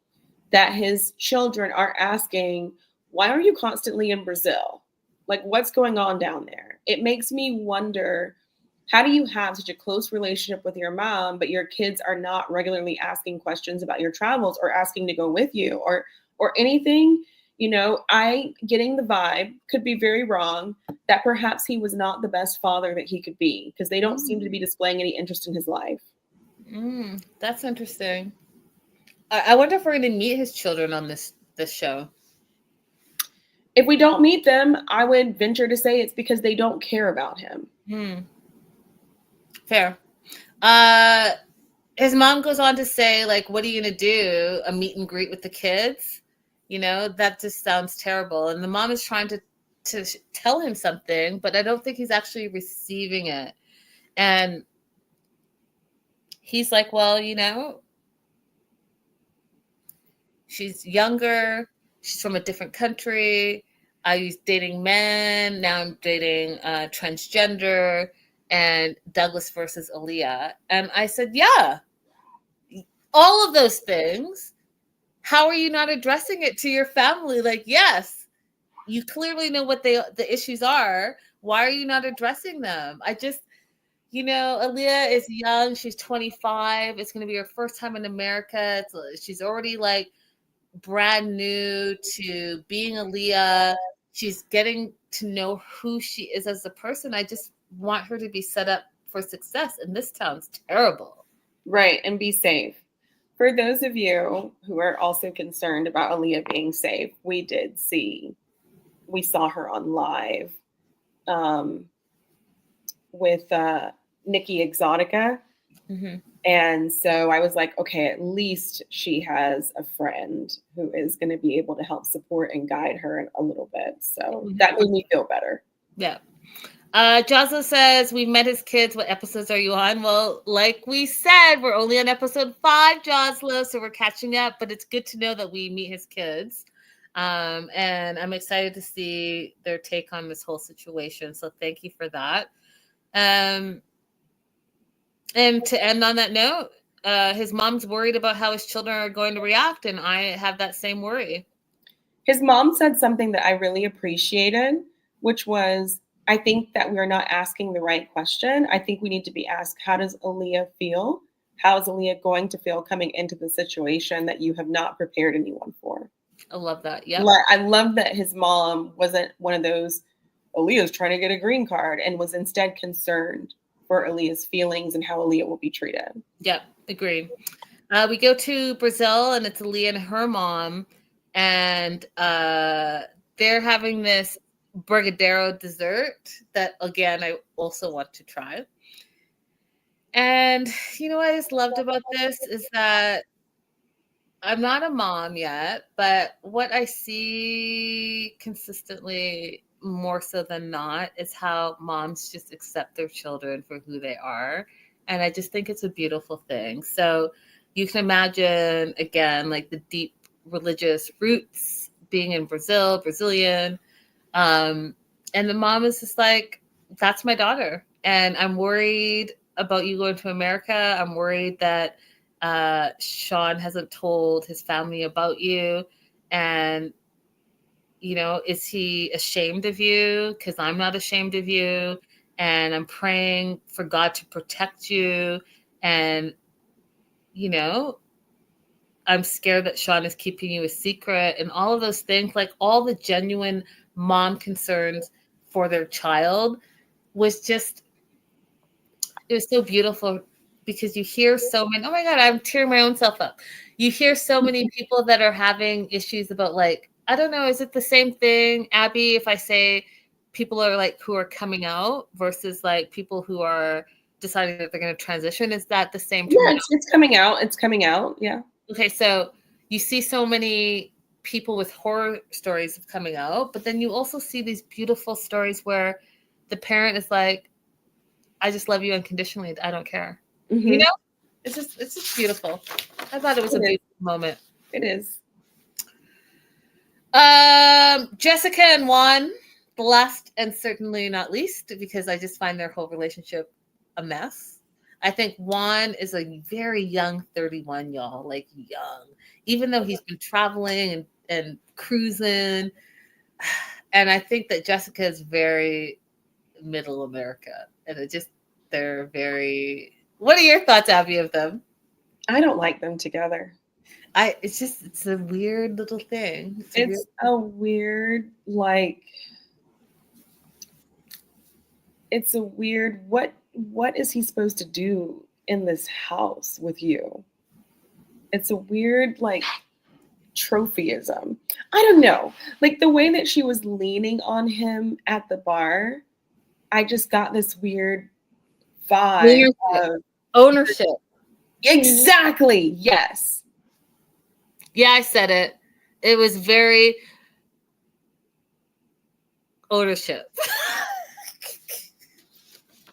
that his children are asking, why are you constantly in Brazil? Like, what's going on down there? It makes me wonder, how do you have such a close relationship with your mom, but your kids are not regularly asking questions about your travels or asking to go with you or anything? You know, I getting the vibe, could be very wrong, that perhaps he was not the best father that he could be because they don't seem to be displaying any interest in his life. That's interesting. I wonder if we're going to meet his children on this show. If we don't meet them, I would venture to say it's because they don't care about him. Fair. His mom goes on to say, like, what are you going to do? A meet and greet with the kids? You know, that just sounds terrible. And the mom is trying to tell him something, but I don't think he's actually receiving it. And he's like, well, you know, she's younger. She's from a different country. I was dating men. Now I'm dating transgender, and Douglas versus Aaliyah. And I said, yeah, all of those things. How are you not addressing it to your family? Like, yes, you clearly know what the issues are. Why are you not addressing them? I just, you know, Aaliyah is young. She's 25. It's going to be her first time in America. She's already like brand new to being Aaliyah. She's getting to know who she is as a person. I just want her to be set up for success. And this sounds terrible. Right. And be safe. For those of you who are also concerned about Aaliyah being safe, we saw her on live um, with Nikki Exotica. Mm-hmm. And so I was like, okay, at least she has a friend who is going to be able to help support and guide her a little bit. So that made me feel better. Yeah. Jocelyn says, we met his kids. What episodes are you on? Well, like we said, we're only on episode 5, Jocelyn, so we're catching up, but it's good to know that we meet his kids. And I'm excited to see their take on this whole situation. So thank you for that. And to end on that note, his mom's worried about how his children are going to react, and I have that same worry. His mom said something that I really appreciated, which was, I think that we're not asking the right question. I think we need to be asked, how does Aaliyah feel? How is Aaliyah going to feel coming into the situation that you have not prepared anyone for? I love that. Yeah. I love that his mom wasn't one of those, Aaliyah's trying to get a green card, and was instead concerned for Aaliyah's feelings and how Aaliyah will be treated. Yep, agreed. We go to Brazil, and it's Aaliyah and her mom, and they're having this brigadeiro dessert that, again, I also want to try. And you know what I just loved about this is that I'm not a mom yet, but what I see consistently more so than not is how moms just accept their children for who they are. And I just think it's a beautiful thing. So you can imagine, again, like the deep religious roots being in Brazilian. And the mom is just like, that's my daughter. And I'm worried about you going to America. I'm worried that Sean hasn't told his family about you. And, you know, is he ashamed of you? Because I'm not ashamed of you. And I'm praying for God to protect you. And, you know, I'm scared that Sean is keeping you a secret, and all of those things, like all the genuine mom concerns for their child was just, it was so beautiful, because you hear so many, oh my God, I'm tearing my own self up. You hear so many people that are having issues about, like, I don't know, is it the same thing, Abby, if I say people are like who are coming out versus like people who are deciding that they're going to transition? Is that the same? Yeah, it's coming out. It's coming out. Yeah. Okay, so you see so many people with horror stories of coming out, but then you also see these beautiful stories where the parent is like, I just love you unconditionally. I don't care. Mm-hmm. You know? It's just beautiful. I thought it was a beautiful moment. It is. Jessica and Juan, the last and certainly not least, because I just find their whole relationship a mess. I think Juan is a very young 31, y'all, like young, even though he's been traveling and cruising. And I think that Jessica is very middle America. And they're very, what are your thoughts, Abby, of them? I don't like them together. It's a weird little thing. It's a weird, like, it's a weird, what is he supposed to do in this house with you? It's a weird, like, trophyism. I don't know. Like, the way that she was leaning on him at the bar, I just got this weird vibe of ownership. Exactly. Yes. Yeah, I said it. It was very ownership.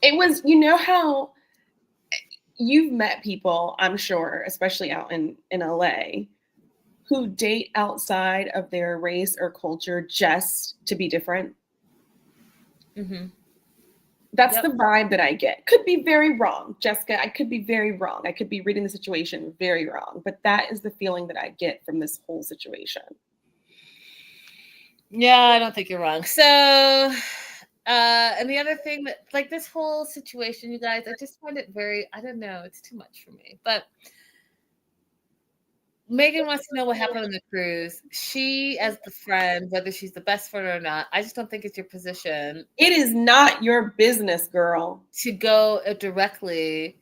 It was, you know how you've met people, I'm sure, especially out in LA, who date outside of their race or culture just to be different. Mm-hmm. That's the vibe that I get. Could be very wrong, Jessica. I could be very wrong. I could be reading the situation very wrong, but that is the feeling that I get from this whole situation. Yeah, I don't think you're wrong. So, and the other thing that, like, this whole situation, you guys, I just find it very, I don't know, it's too much for me. But Megan wants to know what happened on the cruise. She, as the friend, whether she's the best friend or not, I just don't think it's your position. It is not your business, girl. To go directly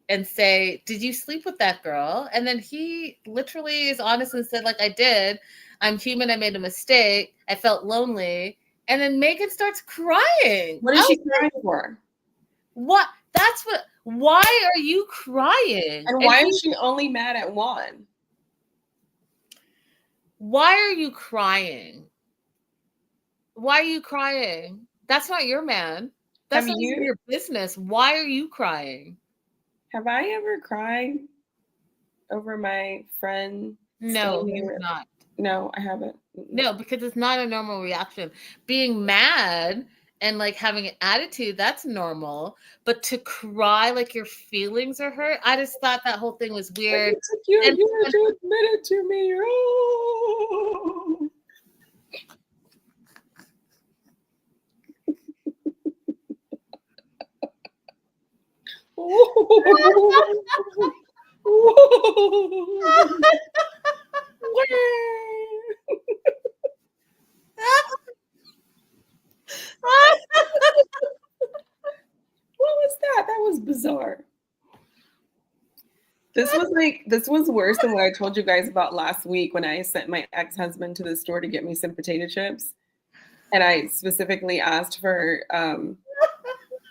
and say, did you sleep with that girl? And then he literally is honest and said, like, I did. I'm human. I made a mistake. I felt lonely. And then Megan starts crying. What is she crying for? What? That's what. Why are you crying? And why is she only mad at Juan? Why are you crying? Why are you crying? That's not your man. That's not even your business. Why are you crying? Have I ever cried over my friend? No, you're not. No, I haven't. No, because it's not a normal reaction. Being mad and like having an attitude, that's normal. But to cry like your feelings are hurt, I just thought that whole thing was weird. It took you a year to admit it to me. Oh. What was that? That was bizarre. This was worse than what I told you guys about last week when I sent my ex-husband to the store to get me some potato chips. And I specifically asked for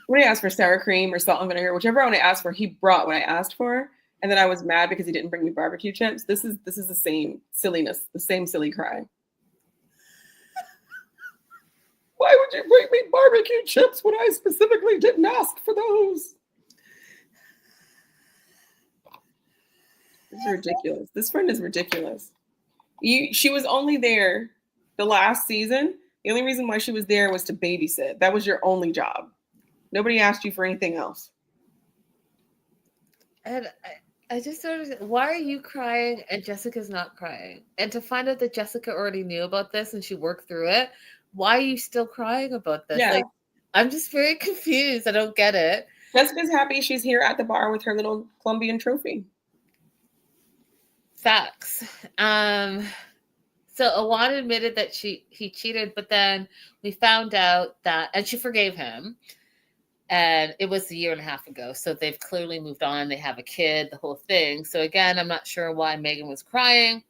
when I asked for sour cream or salt and vinegar, whichever one I asked for, he brought what I asked for. And then I was mad because he didn't bring me barbecue chips. This is the same silliness, the same silly cry. Why would you bring me barbecue chips when I specifically didn't ask for those? This is ridiculous. This friend is ridiculous. She was only there the last season. The only reason why she was there was to babysit. That was your only job. Nobody asked you for anything else. And I just sort of, why are you crying and Jessica's not crying? And to find out that Jessica already knew about this and she worked through it, why are you still crying about this? Yeah. Like, I'm just very confused. I don't get it. Jessica's happy she's here at the bar with her little Colombian trophy. Facts. So Awan admitted that he cheated, but then we found out that, and she forgave him. And it was a year and a half ago. So they've clearly moved on. They have a kid, the whole thing. So again, I'm not sure why Megan was crying.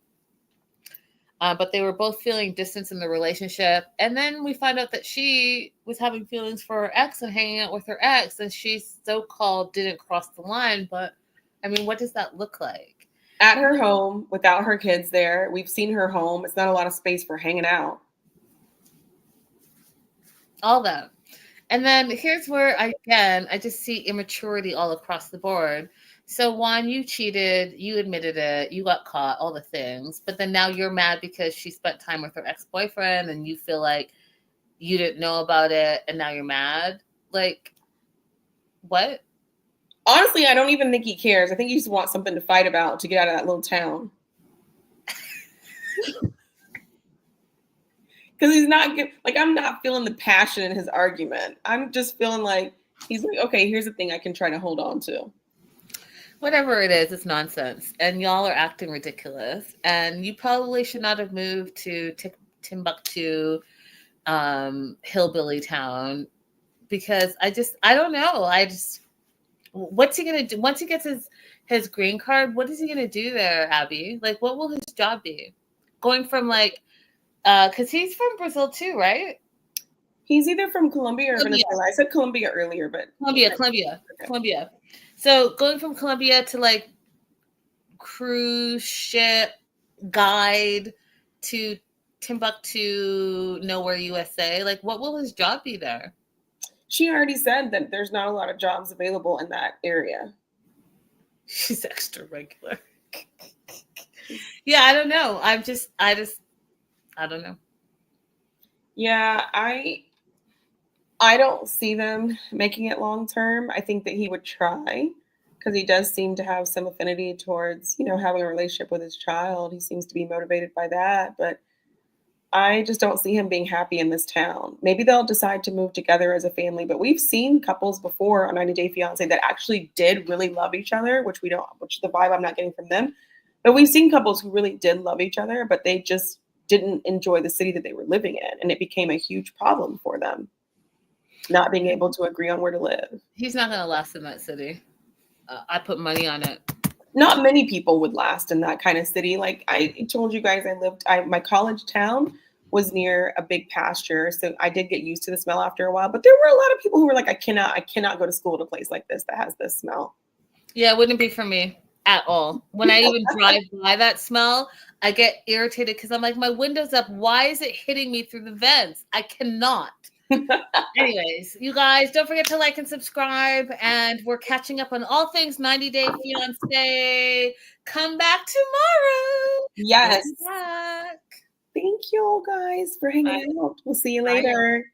But they were both feeling distance in the relationship. And then we found out that she was having feelings for her ex and hanging out with her ex. And she so-called didn't cross the line. But, I mean, what does that look like? At her home, without her kids there. We've seen her home. It's not a lot of space for hanging out. All that. And then here's where, I just see immaturity all across the board. So, Juan, you cheated. You admitted it. You got caught, all the things. But then now you're mad because she spent time with her ex-boyfriend and you feel like you didn't know about it and now you're mad. Like, what? Honestly, I don't even think he cares. I think he just wants something to fight about to get out of that little town. Because he's not like, I'm not feeling the passion in his argument. I'm just feeling like he's like, okay, here's the thing I can try to hold on to. Whatever it is, it's nonsense. And y'all are acting ridiculous. And you probably should not have moved to Timbuktu, hillbilly town. Because I don't know. What's he going to do? Once he gets his green card, what is he going to do there, Abby? Like, what will his job be? Going from like, because he's from Brazil too, right? He's either from Colombia or Venezuela. I said Colombia earlier, but Colombia. So going from Colombia to like cruise ship guide to Timbuktu, nowhere, USA. Like, what will his job be there? She already said that there's not a lot of jobs available in that area. She's extra regular. Yeah, I don't know. I don't know. Yeah, I don't see them making it long term. I think that he would try because he does seem to have some affinity towards, having a relationship with his child. He seems to be motivated by that, but I just don't see him being happy in this town. Maybe they'll decide to move together as a family, but we've seen couples before on 90 Day Fiance that actually did really love each other, which the vibe I'm not getting from them. But we've seen couples who really did love each other, but they just didn't enjoy the city that they were living in. And it became a huge problem for them, not being able to agree on where to live. He's not going to last in that city. I put money on it. Not many people would last in that kind of city. Like I told you guys, my college town was near a big pasture. So I did get used to the smell after a while, but there were a lot of people who were like, I cannot go to school to a place like this that has this smell. Yeah, it wouldn't be for me at all. When I even drive by that smell, I get irritated because I'm like, my window's up. Why is it hitting me through the vents? I cannot. Anyways, you guys, don't forget to like and subscribe. And we're catching up on all things 90 Day Fiance. Come back tomorrow. Yes. We'll be back. Thank you all guys for hanging out. We'll see you later.